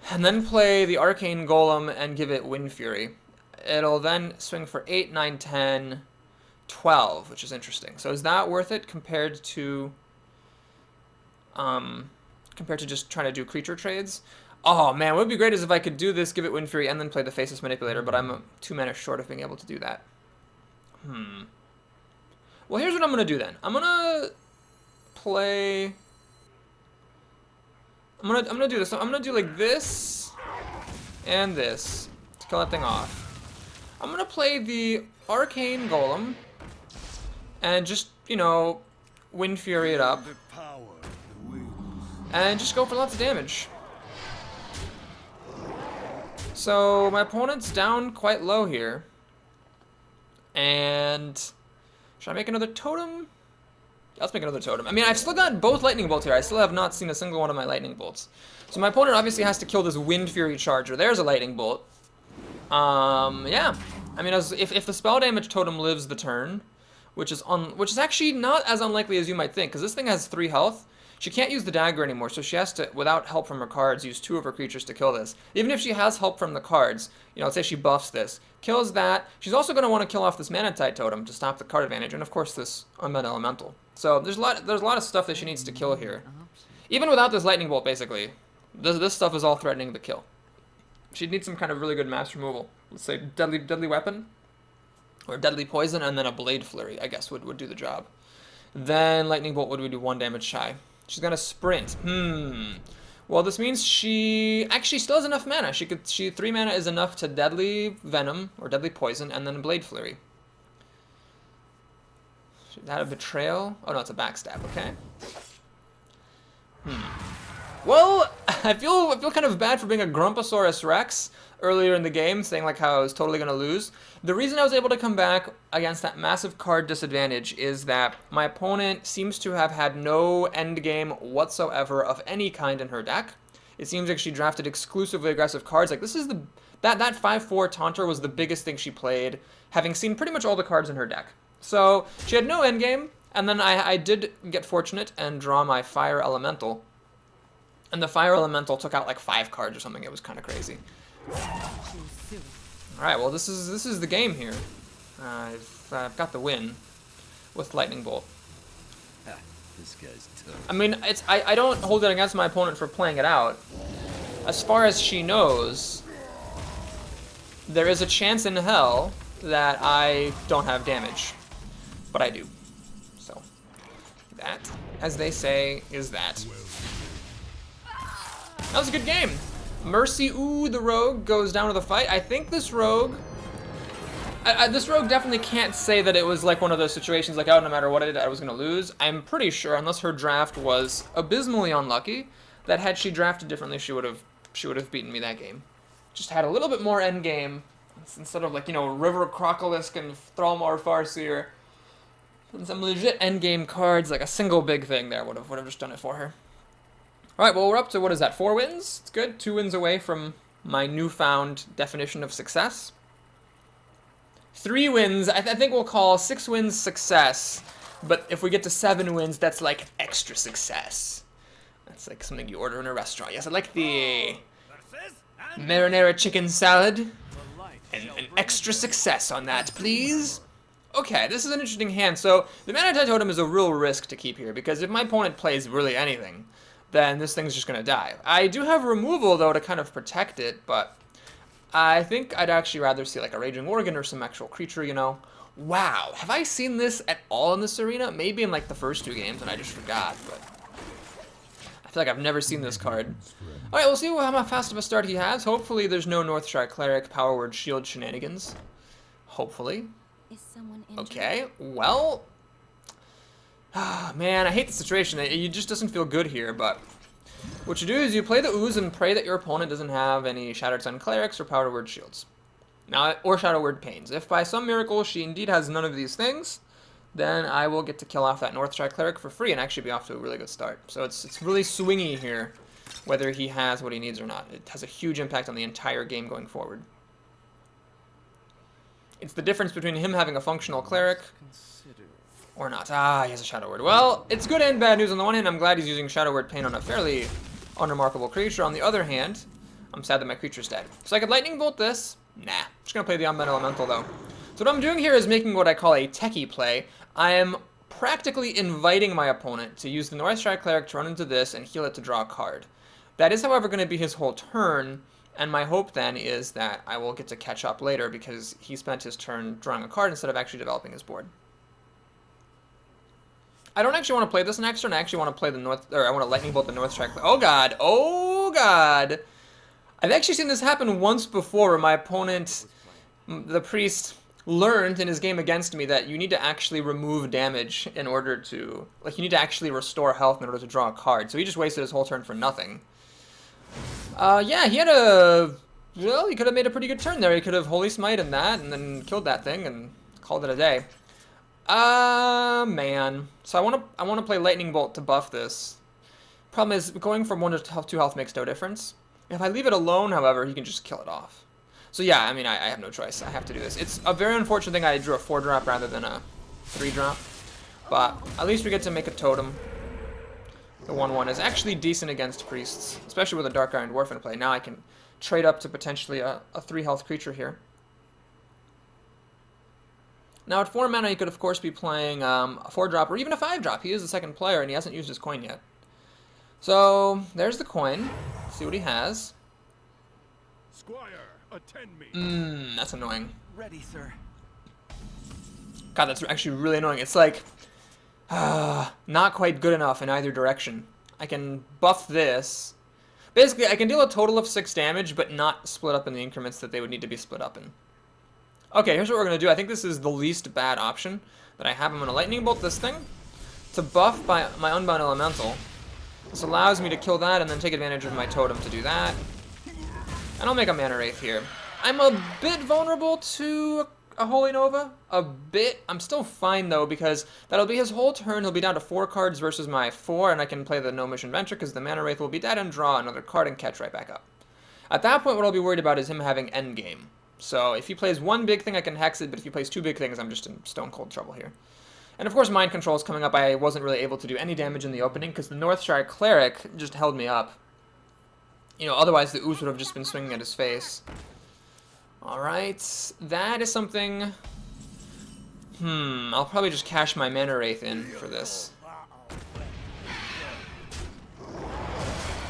Speaker 1: And then play the Arcane Golem and give it Wind Fury. It'll then swing for 8, 9, 10, 12, which is interesting. So is that worth it compared to just trying to do creature trades? Oh man, what would be great is if I could do this, give it Wind Fury, and then play the Faceless Manipulator, but I'm 2 mana short of being able to do that. Well, here's what I'm going to do then. I'm going to play... I'm gonna do this. I'm gonna do like this and this to kill that thing off. I'm gonna play the Arcane Golem and just, you know, Wind Fury it up and just go for lots of damage. So my opponent's down quite low here. And should I make another totem? Let's make another totem. I mean, I've still got both lightning bolts here. I still have not seen a single one of my lightning bolts. So my opponent obviously has to kill this Wind Fury Charger. There's a lightning bolt. Yeah. I mean, if the spell damage totem lives the turn, which is actually not as unlikely as you might think, because this thing has 3 health. She can't use the dagger anymore, so she has to, without help from her cards, use 2 of her creatures to kill this. Even if she has help from the cards, you know, let's say she buffs this, kills that. She's also going to want to kill off this Manatite totem to stop the card advantage, and of course this Unbound Elemental. So there's a lot of stuff that she needs to kill here. Even without this lightning bolt, basically, this stuff is all threatening to kill. She'd need some kind of really good mass removal. Let's say deadly weapon, or deadly poison, and then a blade flurry, I guess, would do the job. Then lightning bolt would do 1 damage shy. She's gonna sprint. Well, this means she actually still has enough mana. 3 mana is enough to deadly venom or deadly poison, and then blade flurry. Is that a betrayal? Oh no, it's a backstab. Okay. Well, I feel kind of bad for being a Grumposaurus Rex earlier in the game, saying like how I was totally gonna lose. The reason I was able to come back against that massive card disadvantage is that my opponent seems to have had no end game whatsoever of any kind in her deck. It seems like she drafted exclusively aggressive cards. Like this is that 5/4 Taunter was the biggest thing she played, having seen pretty much all the cards in her deck. So she had no endgame, and then I did get fortunate and draw my Fire Elemental. And the Fire Elemental took out like 5 cards or something. It was kind of crazy. Alright, well this is the game here. I've got the win with Lightning Bolt.
Speaker 3: This guy's tough.
Speaker 1: I mean, I don't hold it against my opponent for playing it out. As far as she knows, there is a chance in hell that I don't have damage. But I do. So, that, as they say, is that. That was a good game. Mercy, ooh, the rogue goes down to the fight. I think this rogue... this rogue definitely can't say that it was like one of those situations like, oh, no matter what I did, I was going to lose. I'm pretty sure, unless her draft was abysmally unlucky, that had she drafted differently, she would have beaten me that game. Just had a little bit more end game, instead of like, you know, River Crocolisk and Thrallmar Farseer. And some legit endgame cards, like a single big thing there would have just done it for her. Alright, well we're up to, what is that, 4 wins? It's good, 2 wins away from my newfound definition of success. 3 wins, I think we'll call 6 wins success, but if we get to 7 wins, that's like extra success. That's like something you order in a restaurant. Yes, I'd like the marinara chicken salad, and an extra success on that, please. Okay, this is an interesting hand. So the Manatite Totem is a real risk to keep here, because if my opponent plays really anything, then this thing's just going to die. I do have removal, though, to kind of protect it, but I think I'd actually rather see like a Raging Organ or some actual creature, you know. Wow, have I seen this at all in this arena? Maybe in like the first 2 games and I just forgot, but I feel like I've never seen this card. Alright, we'll see how fast of a start he has. Hopefully there's no Northshire Cleric Power Word Shield shenanigans. Hopefully.
Speaker 4: Is someone injured?
Speaker 1: Okay, well, Ah, man, I hate the situation. It just doesn't feel good here, but what you do is you play the Ooze and pray that your opponent doesn't have any Shattered Sun Clerics or Powder Word Shields. Now, or Shadow Word Pains. If by some miracle she indeed has none of these things, then I will get to kill off that Northstrike Cleric for free and actually be off to a really good start. So it's really swingy here, whether he has what he needs or not. It has a huge impact on the entire game going forward. It's the difference between him having a functional Cleric or not. Ah, he has a Shadow Word. Well, it's good and bad news. On the one hand, I'm glad he's using Shadow Word Pain on a fairly unremarkable creature. On the other hand, I'm sad that my creature's dead. So I could Lightning Bolt this. Nah, I'm just going to play the Unbound Elemental, though. So what I'm doing here is making what I call a techie play. I am practically inviting my opponent to use the Northstrike Cleric to run into this and heal it to draw a card. That is, however, going to be his whole turn, and my hope then is that I will get to catch up later because he spent his turn drawing a card instead of actually developing his board. I don't actually want to play this next turn. I actually want to play the I want to Lightning Bolt the Northstrike. Oh god! Oh god! I've actually seen this happen once before where my opponent, the priest, learned in his game against me that you need to actually remove damage in order to, like, you need to actually restore health in order to draw a card. So he just wasted his whole turn for nothing. Yeah, he had well, he could have made a pretty good turn there. He could have Holy Smited that and then killed that thing and called it a day. Man. So I want to play Lightning Bolt to buff this. Problem is, going from 1 to 2 health makes no difference. If I leave it alone, however, he can just kill it off. So yeah, I mean, I have no choice. I have to do this. It's a very unfortunate thing I drew a 4-drop rather than a 3-drop. But at least we get to make a totem. The 1/1 is actually decent against priests, especially with a Dark Iron Dwarf in play. Now I can trade up to potentially a 3-health creature here. Now at 4 mana, he could of course be playing a 4-drop or even a 5-drop. He is the second player and he hasn't used his coin yet. So there's the coin. Let's see what he has.
Speaker 3: Squire, attend me.
Speaker 1: That's annoying.
Speaker 3: Ready, sir.
Speaker 1: God, that's actually really annoying. It's like, not quite good enough in either direction. I can buff this. Basically, I can deal a total of 6 damage, but not split up in the increments that they would need to be split up in. Okay, here's what we're going to do. I think this is the least bad option that I have. I'm going to Lightning Bolt this thing to buff by my Unbound Elemental. This allows me to kill that and then take advantage of my totem to do that. And I'll make a Mana Wraith here. I'm a bit vulnerable to a Holy Nova. A bit. I'm still fine, though, because that'll be his whole turn. He'll be down to 4 cards versus my 4, and I can play the No Mission Venture because the Mana Wraith will be dead and draw another card and catch right back up. At that point, what I'll be worried about is him having Endgame. So if he plays one big thing, I can hex it, but if he plays 2 big things, I'm just in stone cold trouble here. And of course, Mind Control is coming up. I wasn't really able to do any damage in the opening because the Northshire Cleric just held me up. You know, otherwise the Ooze would have just been swinging at his face. Alright, that is something... I'll probably just cash my Mana Wraith in for this.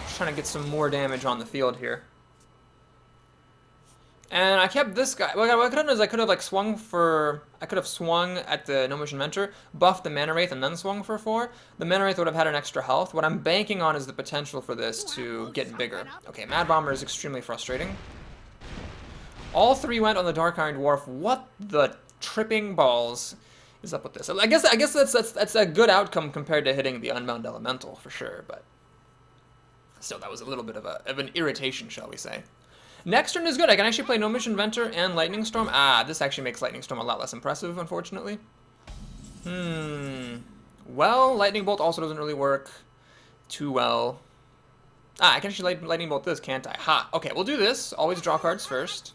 Speaker 1: Just trying to get some more damage on the field here. And I kept this guy. What I could have done is I could have like swung for. I could have swung at the No Motion Venture, buffed the Mana Wraith, and then swung for 4. The Mana Wraith would have had an extra health. What I'm banking on is the potential for this to get bigger. Okay, Mad Bomber is extremely frustrating. All 3 went on the Dark Iron Dwarf. What the tripping balls is up with this? I guess that's a good outcome compared to hitting the Unbound Elemental for sure, but still that was a little bit of an irritation, shall we say. Next turn is good. I can actually play No Mission Venture and Lightning Storm. This actually makes Lightning Storm a lot less impressive, unfortunately. Well, Lightning Bolt also doesn't really work too well. I can actually Lightning Bolt this, can't I? Ha! Okay, we'll do this. Always draw cards first.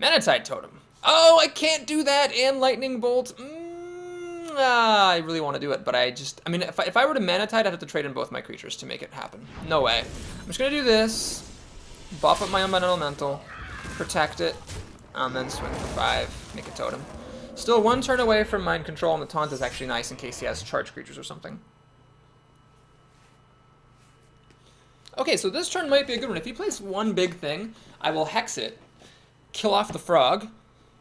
Speaker 1: Manatite Totem. Oh, I can't do that and Lightning Bolt. I really want to do it, but I mean, if I were to Manatite, I'd have to trade in both my creatures to make it happen. No way. I'm just going to do this. Buff up my Unbound Elemental, protect it, and then swing for 5, make a totem. Still 1 turn away from Mind Control, and the taunt is actually nice in case he has charge creatures or something. Okay, so this turn might be a good one. If he plays 1 big thing, I will hex it, kill off the frog,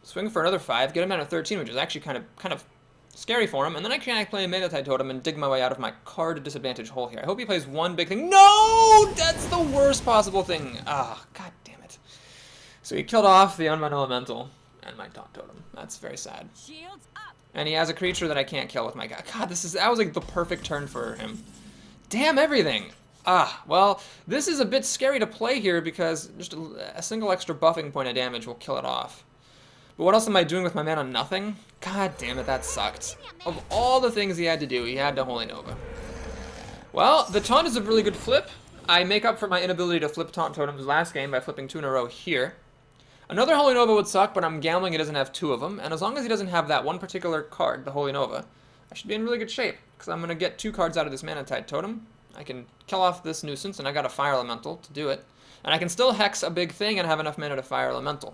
Speaker 1: swing for another 5, get him down to 13, which is actually kind of scary for him, and then I can play a Manatite Totem and dig my way out of my card disadvantage hole here. I hope he plays 1 big thing. No! That's the worst possible thing. God damn it. So he killed off the Unbound Elemental and my Taunt Totem. That's very sad.
Speaker 2: Shields up.
Speaker 1: And he has a creature that I can't kill with my god. God, that was like the perfect turn for him. Damn everything. Well, this is a bit scary to play here because just a single extra buffing point of damage will kill it off. But what else am I doing with my mana? Nothing? God damn it, that sucked. Of all the things he had to do, he had to Holy Nova. Well, the taunt is a really good flip. I make up for my inability to flip taunt totems last game by flipping 2 in a row here. Another Holy Nova would suck, but I'm gambling he doesn't have 2 of them. And as long as he doesn't have that one particular card, the Holy Nova, I should be in really good shape. Because I'm going to get 2 cards out of this Mana Tide totem. I can kill off this nuisance, and I got a Fire Elemental to do it. And I can still Hex a big thing and have enough mana to Fire Elemental.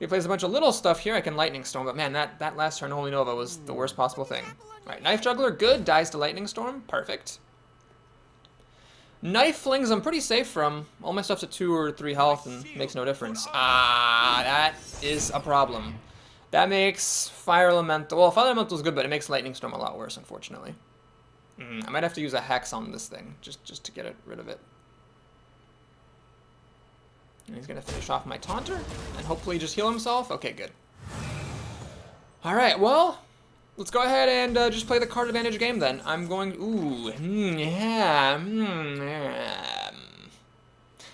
Speaker 1: If he plays a bunch of little stuff here, I can Lightning Storm. But man, that last turn Holy Nova was the worst possible thing. Alright, Knife Juggler, good. Dies to Lightning Storm. Perfect. Knife Flings I'm pretty safe from. All my stuff's at 2 or 3 health and makes no difference. That is a problem. That makes Fire Elemental... Well, Fire Elemental is good, but it makes Lightning Storm a lot worse, unfortunately. I might have to use a Hex on this thing, just to get rid of it. And he's going to finish off my Taunter, and hopefully just heal himself. Okay, good. Alright, well... Let's go ahead and just play the card advantage game then. I'm going...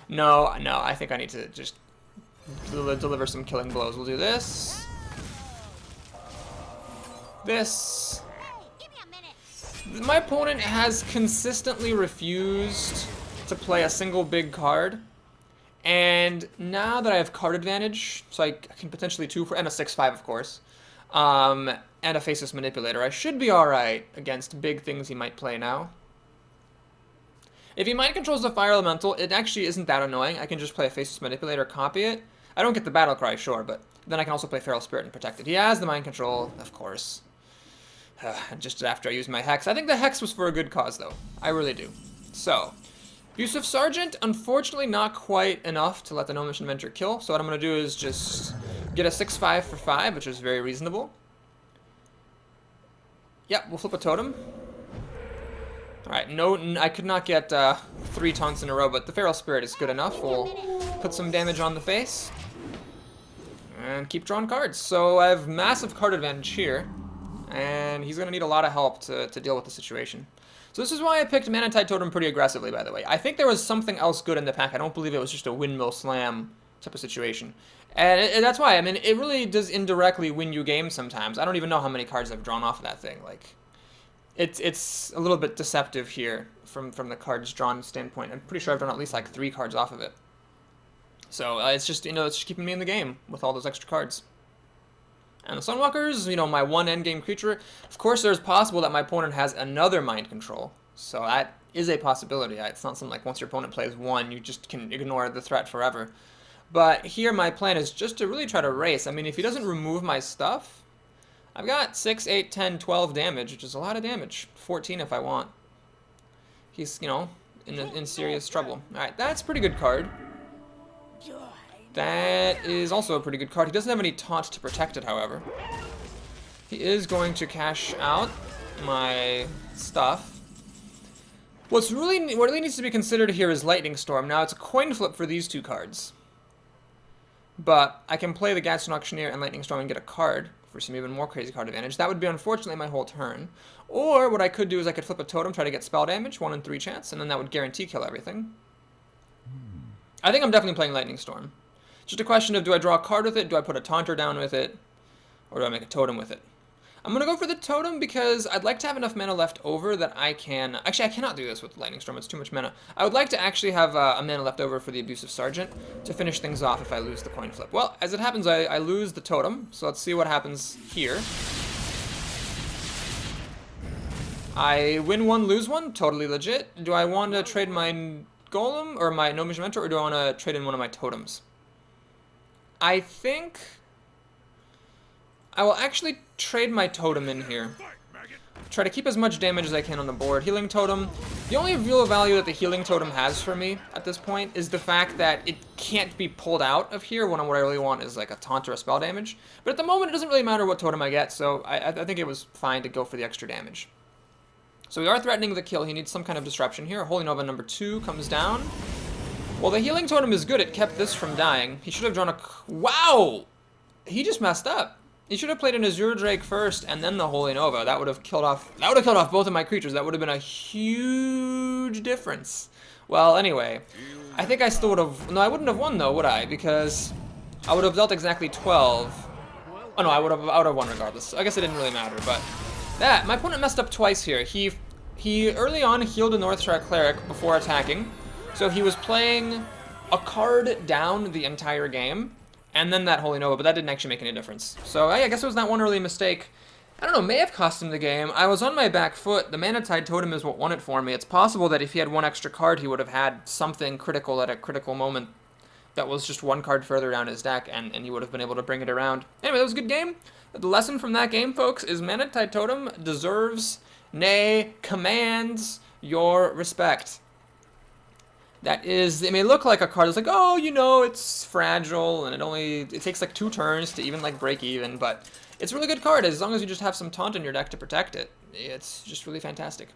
Speaker 1: No, I think I need to just deliver some killing blows. We'll do this. This. My opponent has consistently refused to play a single big card. And now that I have card advantage, so I can potentially 2 for... And a 6/5, of course. And a Faceless Manipulator. I should be alright against big things he might play now. If he mind controls the Fire Elemental, it actually isn't that annoying. I can just play a Faceless Manipulator, copy it. I don't get the Battle Cry, sure, but then I can also play Feral Spirit and protect it. He has the mind control, of course. Just after I used my Hex. I think the Hex was for a good cause, though. I really do. So, Abusive Sergeant, unfortunately not quite enough to let the Gnomish Inventor kill. So what I'm going to do is just get a 6/5 for 5, which is very reasonable. Yep, we'll flip a totem. Alright, I could not get 3 taunts in a row, but the Feral Spirit is good enough. We'll put some damage on the face. And keep drawing cards. So I have massive card advantage here. And he's going to need a lot of help to deal with the situation. So this is why I picked Mana Tide Totem pretty aggressively, by the way. I think there was something else good in the pack. I don't believe it was just a Windmill Slam type of situation. And that's why, I mean, it really does indirectly win you games sometimes. I don't even know how many cards I've drawn off of that thing. Like, it's a little bit deceptive here from the cards drawn standpoint. I'm pretty sure I've drawn at least like 3 cards off of it. So it's just, it's just keeping me in the game with all those extra cards. And the Sunwalkers, my one endgame creature. Of course, there's possible that my opponent has another mind control. So that is a possibility. It's not something like once your opponent plays 1, you just can ignore the threat forever. But here my plan is just to really try to race. I mean, if he doesn't remove my stuff, I've got 6, 8, 10, 12 damage, which is a lot of damage. 14 if I want. He's, in serious trouble. Alright, that's a pretty good card. That is also a pretty good card. He doesn't have any taunt to protect it, however. He is going to cash out my stuff. What really needs to be considered here is Lightning Storm. Now, it's a coin flip for these 2 cards. But I can play the Gadsden Auctioneer and Lightning Storm and get a card for some even more crazy card advantage. That would be, unfortunately, my whole turn. Or what I could do is I could flip a totem, try to get spell damage, 1 in 3 chance, and then that would guarantee kill everything. I think I'm definitely playing Lightning Storm. Just a question of, do I draw a card with it, do I put a Taunter down with it, or do I make a totem with it? I'm going to go for the totem because I'd like to have enough mana left over that I can... Actually, I cannot do this with Lightning Storm. It's too much mana. I would like to actually have a mana left over for the Abusive Sergeant to finish things off if I lose the coin flip. Well, as it happens, I lose the totem, so let's see what happens here. I win 1, lose 1. Totally legit. Do I want to trade my Golem or my Gnomish Inventor, or do I want to trade in one of my totems? I think I will actually trade my totem in here. Try to keep as much damage as I can on the board. Healing Totem. The only real value that the Healing Totem has for me at this point is the fact that it can't be pulled out of here when what I really want is like a taunt or a spell damage. But at the moment, it doesn't really matter what totem I get, so I think it was fine to go for the extra damage. So we are threatening the kill. He needs some kind of disruption here. Holy Nova number 2 comes down. Well, the Healing Totem is good. It kept this from dying. He should have drawn a... Wow! He just messed up. He should have played an Azure Drake first and then the Holy Nova. That would have killed off. That would have killed off both of my creatures. That would have been a huge difference. Well, anyway, I think I still would have. No, I wouldn't have won though, would I? Because I would have dealt exactly 12. Oh no, I would have won regardless. I guess it didn't really matter. But my opponent messed up twice here. He early on healed a Northshire Cleric before attacking, so he was playing a card down the entire game, and then that Holy Nova, but that didn't actually make any difference. So I guess it was that one early mistake. I don't know, may have cost him the game. I was on my back foot. The Mana Tide Totem is what won it for me. It's possible that if he had one extra card, he would have had something critical at a critical moment that was just one card further down his deck, and he would have been able to bring it around. Anyway, that was a good game. The lesson from that game, folks, is Mana Tide Totem deserves, nay, commands your respect. That is, it may look like a card that's like, oh, you know, it's fragile, and it takes like 2 turns to even like break even, but it's a really good card as long as you just have some taunt in your deck to protect it. It's just really fantastic.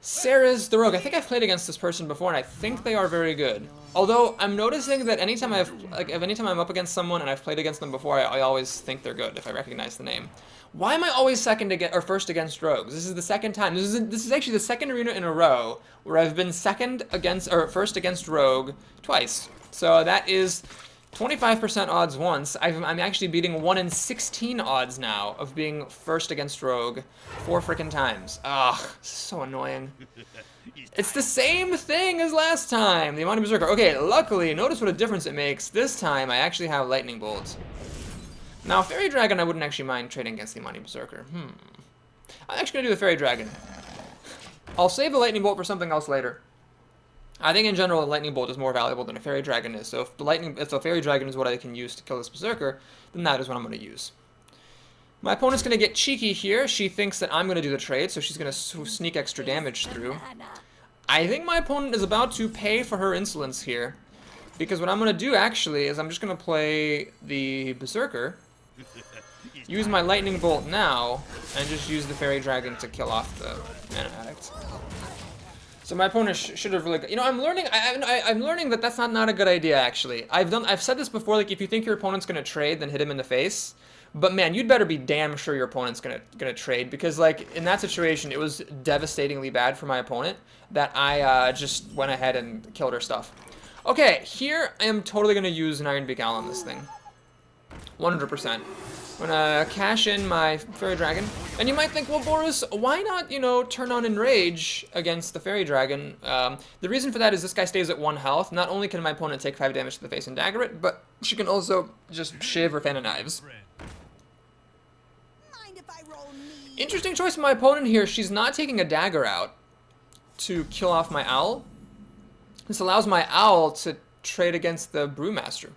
Speaker 1: Sarah's the Rogue. I think I've played against this person before, and I think they are very good. Although I'm noticing that anytime anytime I'm up against someone and I've played against them before, I always think they're good if I recognize the name. Why am I always first against rogues? This is the second time. This is actually the second arena in a row where I've been first against rogue twice. So that is 25% odds once. I'm actually beating 1 in 16 odds now of being first against rogue 4 freaking times. Ugh, so annoying. It's the same thing as last time. The Imani Berserker. Okay, luckily, notice what a difference it makes. This time, I actually have Lightning Bolt. Now, Fairy Dragon, I wouldn't actually mind trading against the Imani Berserker. I'm actually going to do the Fairy Dragon. I'll save the Lightning Bolt for something else later. I think in general, a Lightning Bolt is more valuable than a Fairy Dragon is. So if the Fairy Dragon is what I can use to kill this Berserker, then that is what I'm going to use. My opponent's going to get cheeky here. She thinks that I'm going to do the trade, so she's going to sneak extra damage through. I think my opponent is about to pay for her insolence here, because what I'm going to do actually is I'm just going to play the Berserker, use my Lightning Bolt now, and just use the Fairy Dragon to kill off the Mana Addict. So my opponent should have really, I'm learning. I'm learning that that's not a good idea. Actually, I've said this before. Like, if you think your opponent's gonna trade, then hit him in the face. But man, you'd better be damn sure your opponent's gonna trade, because like in that situation, it was devastatingly bad for my opponent that I just went ahead and killed her stuff. Okay, here I am totally gonna use an Iron Beak Owl on this thing, 100%. I'm gonna cash in my Fairy Dragon. And you might think, well, Boris, why not, turn on Enrage against the Fairy Dragon? The reason for that is this guy stays at 1 health. Not only can my opponent take 5 damage to the face and dagger it, but she can also just shiv or Fan of Knives.
Speaker 2: Mind if I roll me?
Speaker 1: Interesting choice from my opponent here. She's not taking a dagger out to kill off my owl. This allows my owl to trade against the Brewmaster.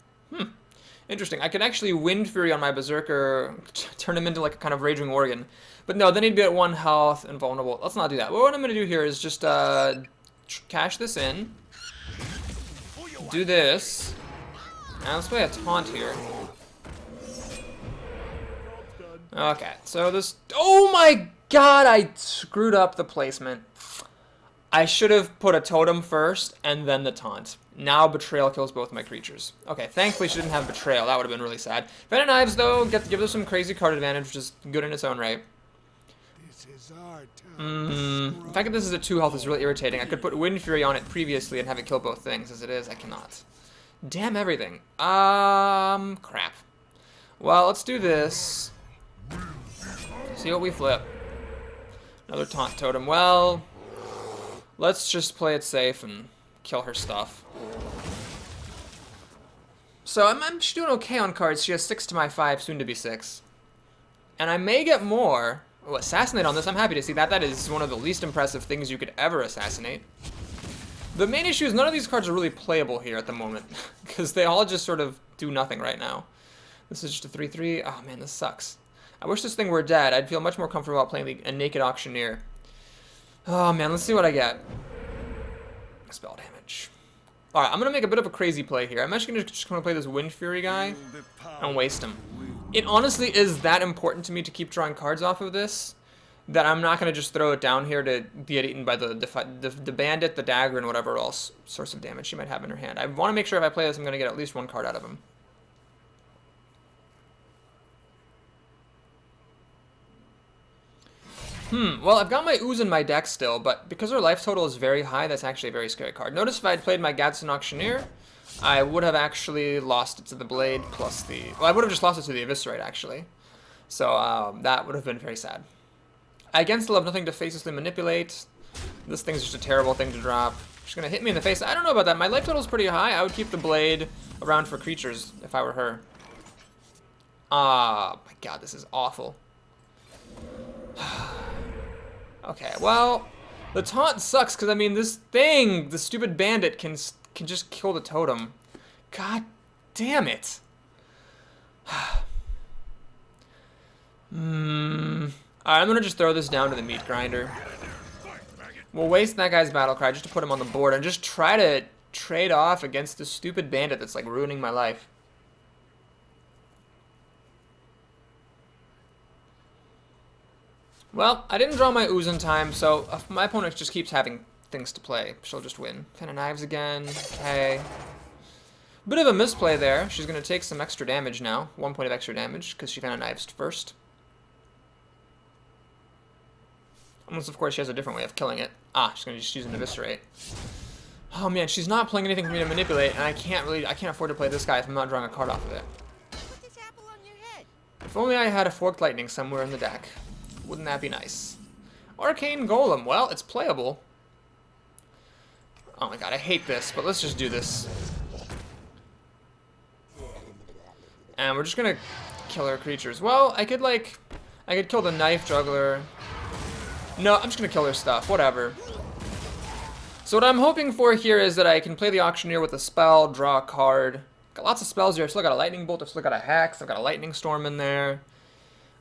Speaker 1: Interesting. I could actually Wind Fury on my Berserker, turn him into like a kind of Raging Organ. But no, then he'd be at 1 health and vulnerable. Let's not do that. Well, what I'm going to do here is just cash this in. Do this. Now let's play a taunt here. Okay, so this... Oh my god, I screwed up the placement. I should have put a totem first and then the taunt. Now Betrayal kills both my creatures. Okay, thankfully she didn't have Betrayal. That would have been really sad. Fan of Knives, though, gives us some crazy card advantage, which is good in its own right.
Speaker 3: This is our time.
Speaker 1: The fact that this is a 2 health is really irritating. I could put Wind Fury on it previously and have it kill both things. As it is, I cannot. Damn everything. Crap. Well, let's do this. See what we flip. Another taunt totem. Well, let's just play it safe and kill her stuff. So I'm just doing okay on cards. She has 6 to my 5, soon to be 6. And I may get more. Oh, assassinate on this. I'm happy to see that. That is one of the least impressive things you could ever assassinate. The main issue is none of these cards are really playable here at the moment, because they all just sort of do nothing right now. This is just a 3/3. Oh man, this sucks. I wish this thing were dead. I'd feel much more comfortable about playing a Naked Auctioneer. Oh man, let's see what I get. Spell damage. Alright, I'm going to make a bit of a crazy play here. I'm actually just going to play this Wind Fury guy and waste him. It honestly is that important to me to keep drawing cards off of this that I'm not going to just throw it down here to get eaten by the bandit, the dagger, and whatever else source of damage she might have in her hand. I want to make sure if I play this, I'm going to get at least 1 card out of him. Well, I've got my Ooze in my deck still, but because her life total is very high, that's actually a very scary card. Notice if I had played my Gadsden Auctioneer, I would have actually lost it to the Blade plus the... Well, I would have just lost it to the Eviscerate, actually. So that would have been very sad. I again still have nothing to facelessly manipulate. This thing's just a terrible thing to drop. She's going to hit me in the face. I don't know about that. My life total is pretty high. I would keep the Blade around for creatures if I were her. Ah, my god, this is awful. Okay, well, the taunt sucks because I mean this thing, the stupid bandit can just kill the totem. God damn it. Alright, I'm gonna just throw this down to the meat grinder. We'll waste that guy's battle cry just to put him on the board and just try to trade off against this stupid bandit that's like ruining my life. Well, I didn't draw my Ooze in time, so if my opponent just keeps having things to play, she'll just win. 10 of Knives again. Okay. Bit of a misplay there. She's going to take some extra damage now. 1 point of extra damage, because she found Knives first. Unless, of course, she has a different way of killing it. Ah, she's going to just use an Eviscerate. Oh, man, she's not playing anything for me to manipulate, and I can't afford to play this guy if I'm not drawing a card off of it.
Speaker 2: Put this apple on your head.
Speaker 1: If only I had a Forked Lightning somewhere in the deck. Wouldn't that be nice? Arcane Golem. Well, it's playable. Oh my god, I hate this, but let's just do this. And we're just gonna kill our creatures. Well, I could kill the Knife Juggler. No, I'm just gonna kill her stuff. Whatever. So what I'm hoping for here is that I can play the Auctioneer with a spell, draw a card. Got lots of spells here. I've still got a Lightning Bolt. I've still got a Hex. I've got a Lightning Storm in there.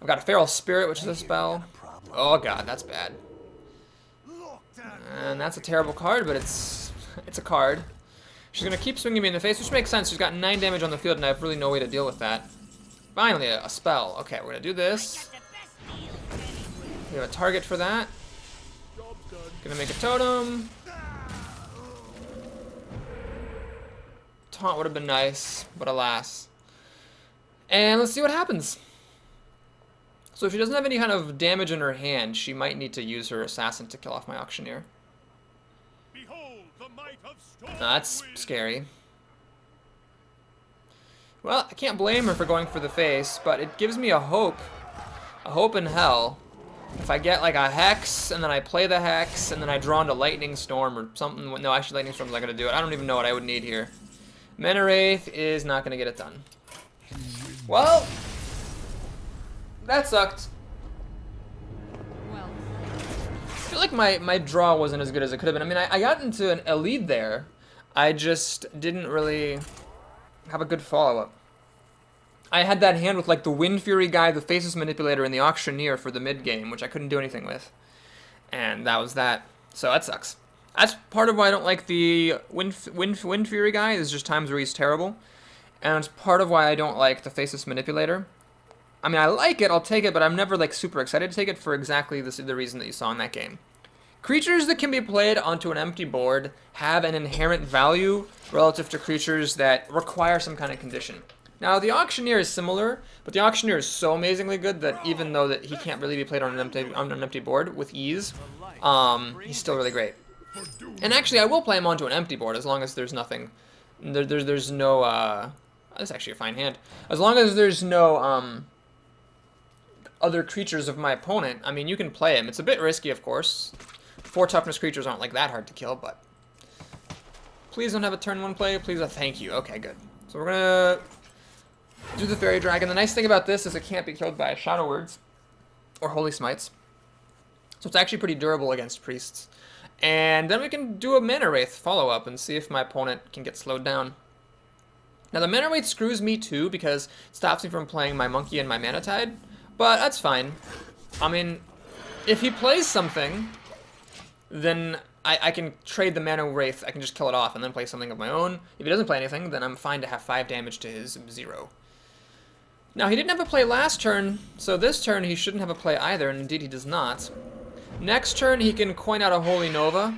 Speaker 1: I've got a Feral Spirit, which is a spell. Oh god, that's bad. And that's a terrible card, but it's a card. She's going to keep swinging me in the face, which makes sense. She's got 9 damage on the field, and I have really no way to deal with that. Finally, a spell. Okay, we're going to do this. We have a target for that. Gonna make a totem. Taunt would have been nice, but alas. And let's see what happens. So if she doesn't have any kind of damage in her hand, she might need to use her Assassin to kill off my Auctioneer.
Speaker 4: Behold the might of Storm
Speaker 1: That's
Speaker 4: Wind.
Speaker 1: scary. Well, I can't blame her for going for the face, but it gives me a hope in hell. If I get like a Hex, and then I play the Hex, and then I draw into Lightning Storm or something. No, actually Lightning Storm's not going to do it. I don't even know what I would need here. Mana Wraith is not going to get it done. Well, that sucked. I feel like my draw wasn't as good as it could have been. I mean, I got into a lead there. I just didn't really have a good follow-up. I had that hand with like the Wind Fury guy, the Faceless Manipulator, and the Auctioneer for the mid-game, which I couldn't do anything with. And that was that. So that sucks. That's part of why I don't like the Wind Fury guy, is just times where he's terrible. And it's part of why I don't like the Faceless Manipulator. I mean, I like it, I'll take it, but I'm never like super excited to take it for exactly the reason that you saw in that game. Creatures that can be played onto an empty board have an inherent value relative to creatures that require some kind of condition. Now, the Auctioneer is similar, but the Auctioneer is so amazingly good that even though that he can't really be played on an empty board with ease, he's still really great. And actually, I will play him onto an empty board as long as there's nothing. There's no. That's actually a fine hand. As long as there's no other creatures of my opponent, I mean, you can play him. It's a bit risky, of course. 4 toughness creatures aren't like that hard to kill, but please don't have a turn 1 play. Please, thank you. Okay, good. So we're gonna do the Fairy Dragon. The nice thing about this is it can't be killed by Shadow Words or Holy Smites, so it's actually pretty durable against priests. And then we can do a Mana Wraith follow-up and see if my opponent can get slowed down. Now the Mana Wraith screws me too because it stops me from playing my Monkey and my Mana Tide, but that's fine. I mean, if he plays something, then I can trade the Mana Wraith. I can just kill it off and then play something of my own. If he doesn't play anything, then I'm fine to have 5 damage to his 0. Now, he didn't have a play last turn, so this turn he shouldn't have a play either, and indeed he does not. Next turn, he can coin out a Holy Nova,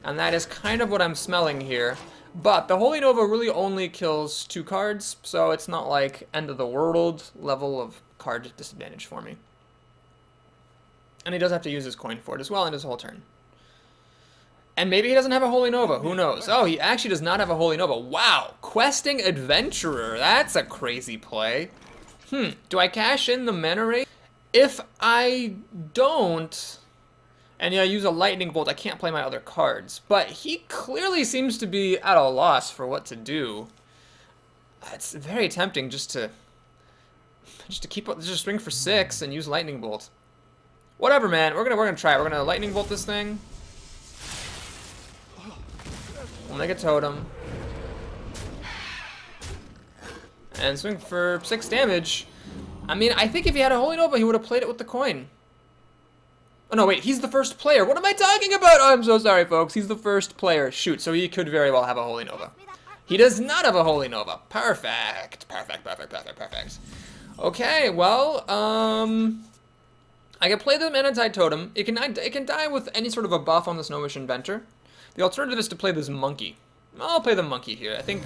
Speaker 1: and that is kind of what I'm smelling here. But the Holy Nova really only kills 2 cards, so it's not like end of the world level of card disadvantage for me. And he does have to use his coin for it as well in his whole turn. And maybe he doesn't have a Holy Nova. Who knows? Oh, he actually does not have a Holy Nova. Wow. Questing Adventurer. That's a crazy play. Do I cash in the mana rate? If I don't, and yeah, I use a Lightning Bolt, I can't play my other cards. But he clearly seems to be at a loss for what to do. It's very tempting just to keep up, just swing for 6 and use Lightning Bolt. Whatever, man. We're gonna try it. We're gonna Lightning Bolt this thing. We'll make a totem. And swing for 6 damage. I mean, I think if he had a Holy Nova, he would have played it with the coin. Oh, no, wait. He's the first player. What am I talking about? Oh, I'm so sorry, folks. He's the first player. Shoot, so he could very well have a Holy Nova. He does not have a Holy Nova. Perfect. Perfect, perfect, perfect, perfect. Okay, well, I can play the Mana-Tide Totem. It can die with any sort of a buff on this Gnomish Inventor. The alternative is to play this Monkey. I'll play the Monkey here. I think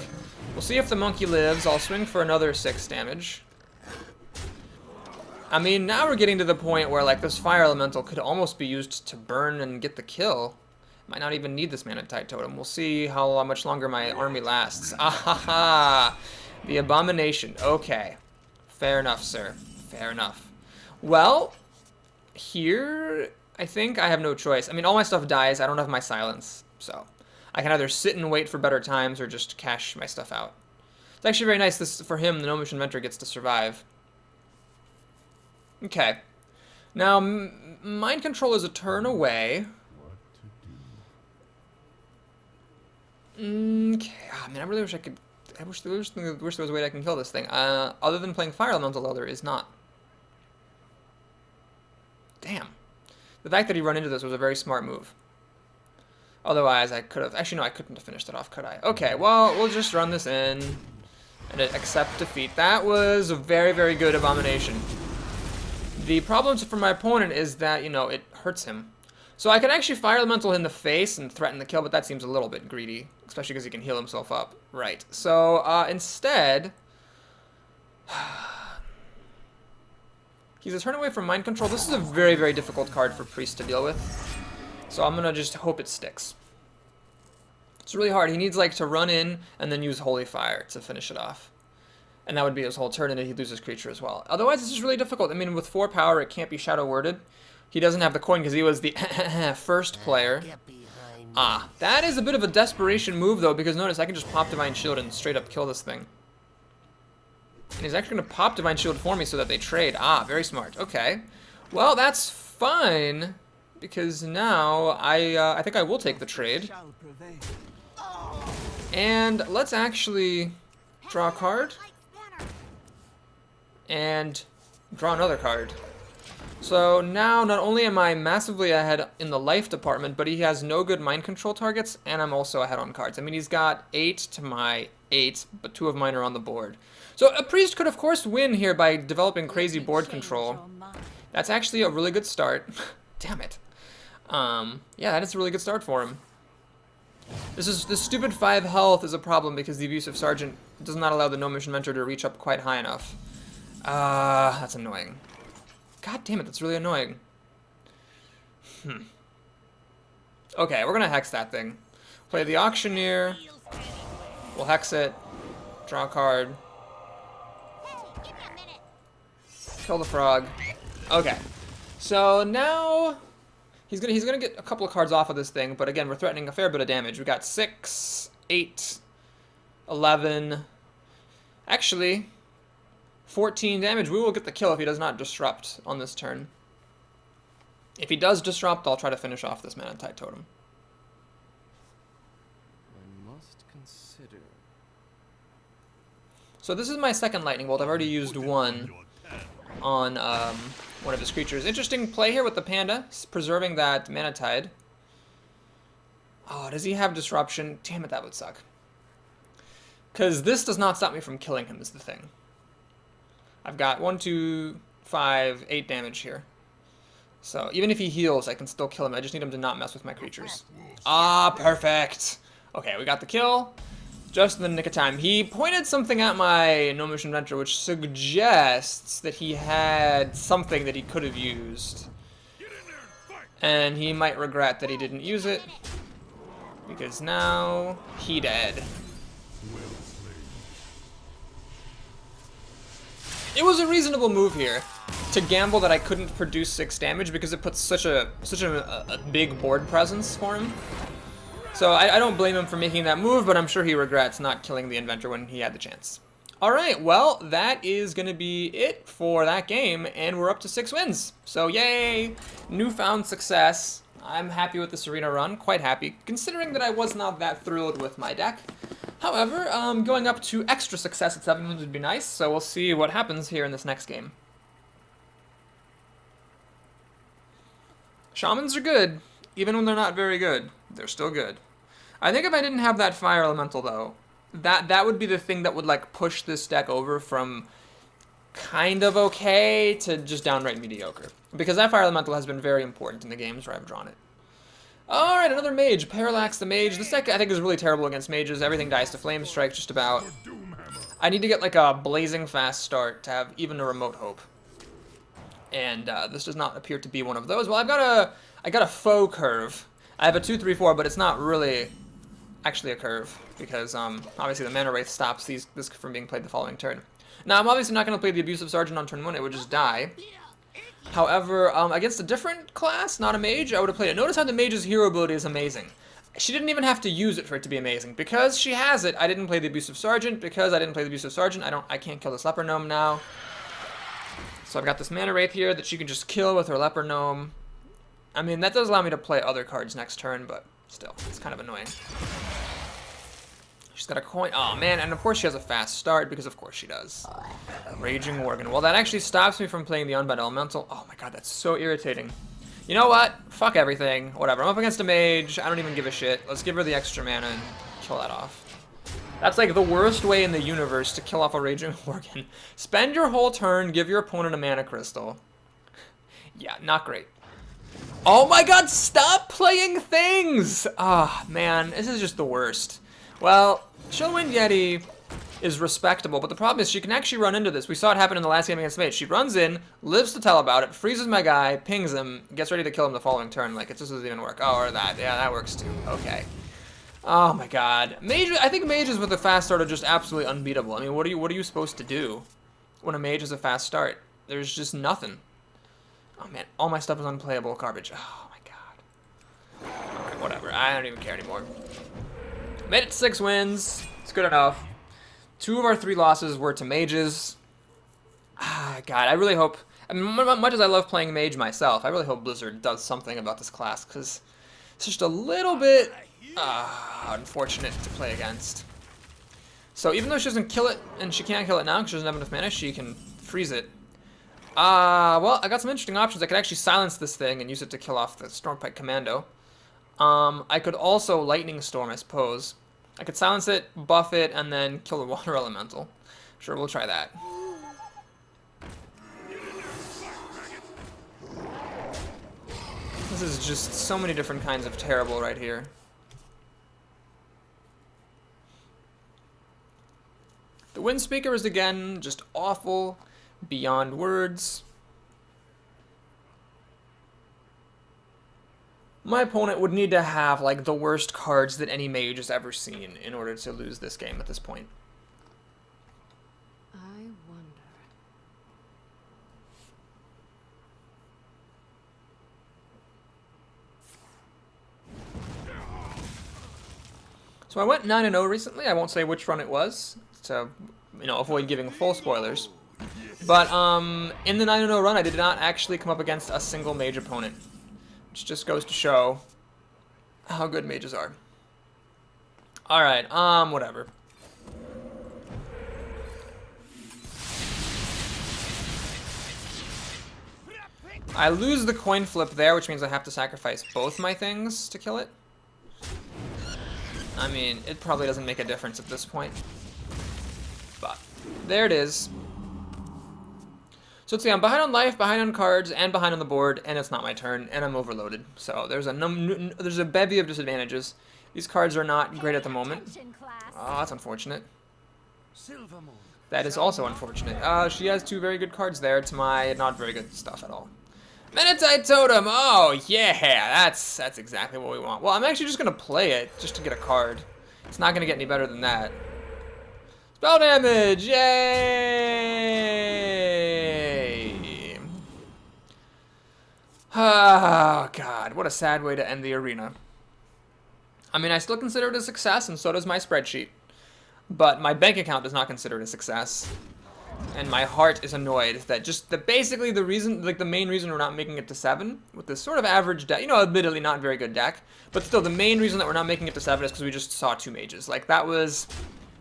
Speaker 1: we'll see if the Monkey lives. I'll swing for another 6 damage. I mean, now we're getting to the point where, like, this Fire Elemental could almost be used to burn and get the kill. Might not even need this Mana-Tide Totem. We'll see how much longer my army lasts. Ah-ha-ha! The Abomination. Okay. Fair enough, sir. Fair enough. Well, here, I think I have no choice. I mean, all my stuff dies. I don't have my Silence. So I can either sit and wait for better times or just cash my stuff out. It's actually very nice this for him. The Gnomish Inventor gets to survive. Okay. Now, Mind Control is a turn away. Okay. Oh, man, I really wish I could... I wish there was a way I can kill this thing. Other than playing Fire Elemental, though, there is not. Damn. The fact that he run into this was a very smart move. Otherwise, I could have... Actually, no, I couldn't have finished it off, could I? Okay, well, we'll just run this in and accept defeat. That was a very, very good Abomination. The problem for my opponent is that, you know, it hurts him. So I can actually Fire Elemental in the face and threaten the kill, but that seems a little bit greedy, especially because he can heal himself up. Right. So instead... He's a turn away from Mind Control. This is a very, very difficult card for Priest to deal with. So I'm going to just hope it sticks. It's really hard. He needs, like, to run in and then use Holy Fire to finish it off. And that would be his whole turn, and he'd lose his creature as well. Otherwise, this is really difficult. I mean, with 4 power, it can't be Shadow Worded. He doesn't have the coin because he was the first player. Ah, that is a bit of a desperation move, though, because notice I can just pop Divine Shield and straight up kill this thing. And he's actually going to pop Divine Shield for me so that they trade. Ah, very smart. Okay. Well, that's fine, because now I think I will take the trade. And let's actually draw a card and draw another card. So now not only am I massively ahead in the life department, but he has no good mind control targets, and I'm also ahead on cards. I mean, he's got 8 to my 8, but 2 of mine are on the board. So a priest could, of course, win here by developing crazy board control. That's actually a really good start. Damn it. Yeah, that is a really good start for him. This stupid 5 health is a problem because the Abusive Sergeant does not allow the Gnomish Inventor to reach up quite high enough. That's annoying. God damn it, that's really annoying. Okay, we're gonna hex that thing. Play the Auctioneer. We'll hex it. Draw a card. Kill the frog. Okay. So now he's gonna get a couple of cards off of this thing, but again, we're threatening a fair bit of damage. We got 6, 8, 11. Actually, 14 damage. We will get the kill if he does not disrupt on this turn. If he does disrupt, I'll try to finish off this Mana-Tide Totem.
Speaker 5: I must consider.
Speaker 1: So this is my second Lightning Bolt. I've already used one on one of his creatures. Interesting play here with the Panda, preserving that Mana-Tide. Oh, does he have Disruption? Damn it, that would suck. Because this does not stop me from killing him, is the thing. I've got 1, 2, 5, 8 damage here. So even if he heals, I can still kill him. I just need him to not mess with my creatures. Ah, perfect. Okay, we got the kill. Just in the nick of time. He pointed something at my Gnomish Inventor, which suggests that he had something that he could have used. And he might regret that he didn't use it, because now he dead. It was a reasonable move here to gamble that I couldn't produce 6 damage because it puts such a big board presence for him. So I don't blame him for making that move, but I'm sure he regrets not killing the inventor when he had the chance. Alright, well, that is going to be it for that game, and we're up to 6 wins. So yay! Newfound success. I'm happy with this arena run, quite happy, considering that I was not that thrilled with my deck. However, going up to extra success at 7 wins would be nice, so we'll see what happens here in this next game. Shamans are good, even when they're not very good. They're still good. I think if I didn't have that fire elemental, though, that would be the thing that would, like, push this deck over from kind of okay to just downright mediocre. Because that fire elemental has been very important in the games where I've drawn it. Alright, another mage. Parallax the mage. This deck I think is really terrible against mages. Everything dies to flame strike just about. I need to get like a blazing fast start to have even a remote hope. And this does not appear to be one of those. Well, I got a faux curve. I have a 2-3-4, but it's not really actually a curve because obviously the Mana Wraith stops this from being played the following turn. Now, I'm obviously not going to play the Abusive Sergeant on turn 1. It would just die. However, against a different class, not a mage, I would have played it. Notice how the mage's hero ability is amazing. She didn't even have to use it for it to be amazing. Because she has it, I didn't play the Abusive Sergeant. Because I didn't play the Abusive Sergeant, I can't kill this Leper Gnome now. So I've got this Mana Wraith here that she can just kill with her Leper Gnome. I mean, that does allow me to play other cards next turn, but still, it's kind of annoying. She's got a coin. Oh, man, and of course she has a fast start, because of course she does. Raging Worgen. Well, that actually stops me from playing the Unbound Elemental. Oh my god, that's so irritating. You know what? Fuck everything. Whatever. I'm up against a mage. I don't even give a shit. Let's give her the extra mana and kill that off. That's like the worst way in the universe to kill off a Raging Worgen. Spend your whole turn, give your opponent a mana crystal. Yeah, not great. Oh my god, stop playing things! Ah, man, this is just the worst. Well, Chillwind Yeti is respectable, but the problem is she can actually run into this. We saw it happen in the last game against Mage. She runs in, lives to tell about it, freezes my guy, pings him, gets ready to kill him the following turn. Like, it just doesn't even work. Oh, or that. Yeah, that works too. Okay. Oh my god. I think mages with a fast start are just absolutely unbeatable. I mean, what are you supposed to do when a mage has a fast start? There's just nothing. Oh man, all my stuff is unplayable garbage. Oh my god. Alright, whatever. I don't even care anymore. Made it to 6 wins. It's good enough. 2 of our 3 losses were to mages. Ah, God, I really hope... I mean, much as I love playing mage myself, I really hope Blizzard does something about this class, because it's just a little bit unfortunate to play against. So even though she doesn't kill it, and she can't kill it now because she doesn't have enough mana, she can freeze it. Well, I got some interesting options. I could actually silence this thing and use it to kill off the Stormpike Commando. I could also Lightning Storm, I suppose. I could silence it, buff it, and then kill the Water Elemental. Sure, we'll try that. This is just so many different kinds of terrible right here. The Wind Speaker is, again, just awful, beyond words. My opponent would need to have, like, the worst cards that any mage has ever seen in order to lose this game at this point.
Speaker 6: I wonder.
Speaker 1: So I went 9-0 recently. I won't say which run it was to, avoid giving full spoilers. But in the 9-0 run, I did not actually come up against a single mage opponent. Which just goes to show how good mages are. Alright, whatever. I lose the coin flip there, which means I have to sacrifice both my things to kill it. I mean, it probably doesn't make a difference at this point. But there it is. So let's see, I'm behind on life, behind on cards, and behind on the board, and it's not my turn, and I'm overloaded. So there's a bevy of disadvantages. These cards are not great at the moment. Oh, that's unfortunate. That is also unfortunate. She has 2 very good cards there to my not very good stuff at all. Menatite Totem! Oh, yeah! That's exactly what we want. Well, I'm actually just gonna play it, just to get a card. It's not gonna get any better than that. Spell damage! Yay! Oh, God. What a sad way to end the arena. I mean, I still consider it a success, and so does my spreadsheet. But my bank account does not consider it a success. And my heart is annoyed that basically the reason, like the main reason we're not making it to 7 with this sort of average deck, you know, admittedly not very good deck, but still the main reason that we're not making it to 7 is because we just saw 2 mages. Like that was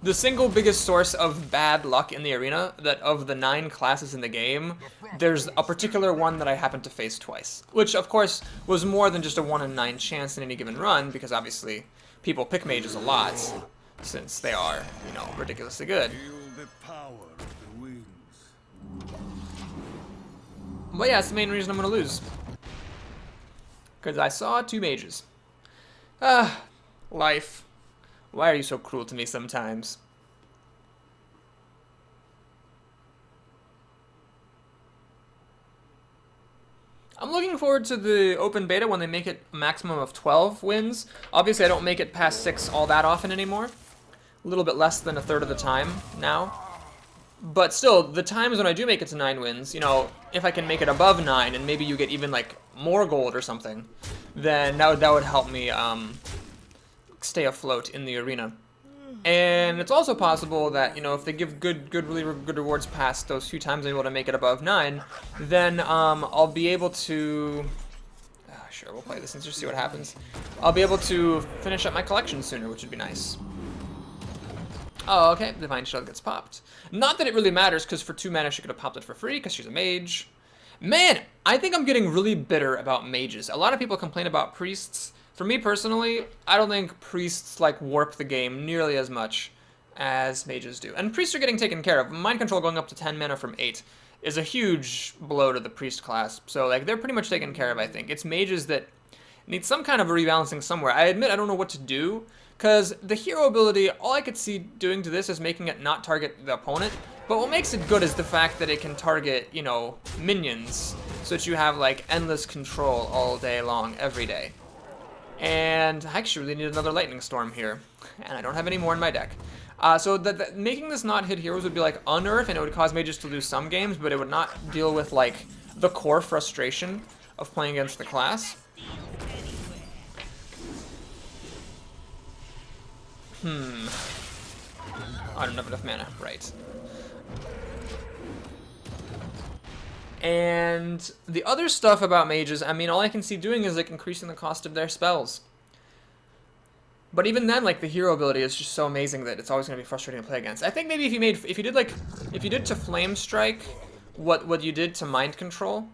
Speaker 1: the single biggest source of bad luck in the arena, that of the 9 classes in the game, there's a particular one that I happened to face twice. Which of course was more than just a 1 in 9 chance in any given run, because obviously people pick mages a lot, since they are, you know, ridiculously good. But yeah, it's the main reason I'm going to lose. Because I saw 2 mages. Ah, life. Why are you so cruel to me sometimes? I'm looking forward to the open beta when they make it a maximum of 12 wins. Obviously, I don't make it past 6 all that often anymore. A little bit less than a third of the time now. But still, the times when I do make it to 9 wins, you know, if I can make it above 9 and maybe you get even like more gold or something, then that would help me stay afloat in the arena. And it's also possible that, you know, if they give really good rewards past those few times I'm able to make it above 9, then I'll be able to... sure, we'll play this and just see what happens. I'll be able to finish up my collection sooner, which would be nice. Oh, okay, Divine Shield gets popped. Not that it really matters, because for 2 mana she could have popped it for free, because she's a mage. Man, I think I'm getting really bitter about mages. A lot of people complain about priests. For me personally, I don't think priests like warp the game nearly as much as mages do. And priests are getting taken care of. Mind Control going up to 10 mana from 8 is a huge blow to the priest class. So like they're pretty much taken care of, I think. It's mages that need some kind of a rebalancing somewhere. I admit I don't know what to do, because the hero ability, all I could see doing to this is making it not target the opponent. But what makes it good is the fact that it can target, you know, minions, so that you have like endless control all day long, every day. And I actually really need another lightning storm here, and I don't have any more in my deck. So making this not hit heroes would be like unnerf, and it would cause mages to lose some games, but it would not deal with like the core frustration of playing against the class. I don't have enough mana, right. And the other stuff about mages, I mean, all I can see doing is like increasing the cost of their spells. But even then, like the hero ability is just so amazing that it's always going to be frustrating to play against. I think maybe if you did to Flame Strike what you did to Mind Control,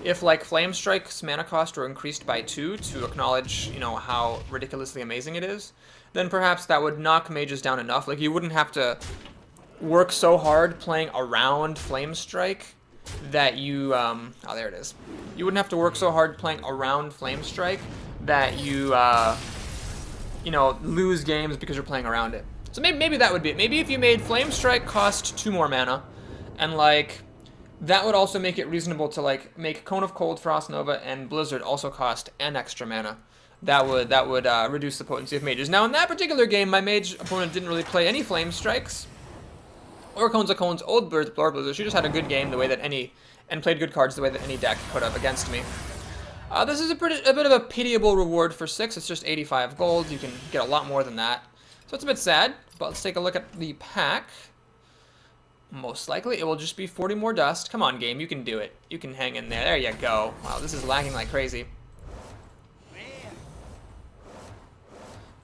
Speaker 1: if like Flame Strike's mana cost were increased by 2 to acknowledge, you know, how ridiculously amazing it is, then perhaps that would knock mages down enough. Like you wouldn't have to work so hard playing around Flame Strike that you, oh, there it is. You wouldn't have to work so hard playing around Flame Strike that you, you know, lose games because you're playing around it. So maybe that would be it. Maybe if you made Flame Strike cost 2 more mana, and like, that would also make it reasonable to like make Cone of Cold, Frost Nova, and Blizzard also cost an extra mana. That would reduce the potency of mages. Now in that particular game, my mage opponent didn't really play any Flame Strikes, or Cones of Cones, Old Blizzard. She just had a good game the way that and played good cards the way that any deck could have against me. This is a bit of a pitiable reward for 6. It's just 85 gold. You can get a lot more than that. So it's a bit sad, but let's take a look at the pack. Most likely it will just be 40 more dust. Come on, game, you can do it. You can hang in there. There you go. Wow, this is lagging like crazy.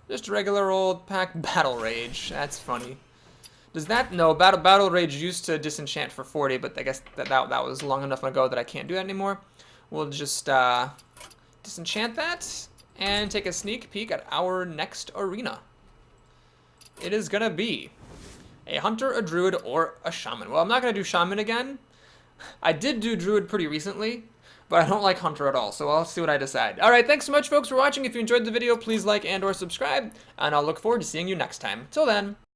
Speaker 1: Just a regular old pack Battle Rage. That's funny. Does that... No, Battle Rage used to disenchant for 40, but I guess that was long enough ago that I can't do that anymore. We'll just disenchant that and take a sneak peek at our next arena. It is going to be a Hunter, a Druid, or a Shaman. Well, I'm not going to do Shaman again. I did do Druid pretty recently, but I don't like Hunter at all, so I'll see what I decide. Alright, thanks so much, folks, for watching. If you enjoyed the video, please like and or subscribe, and I'll look forward to seeing you next time. Till then.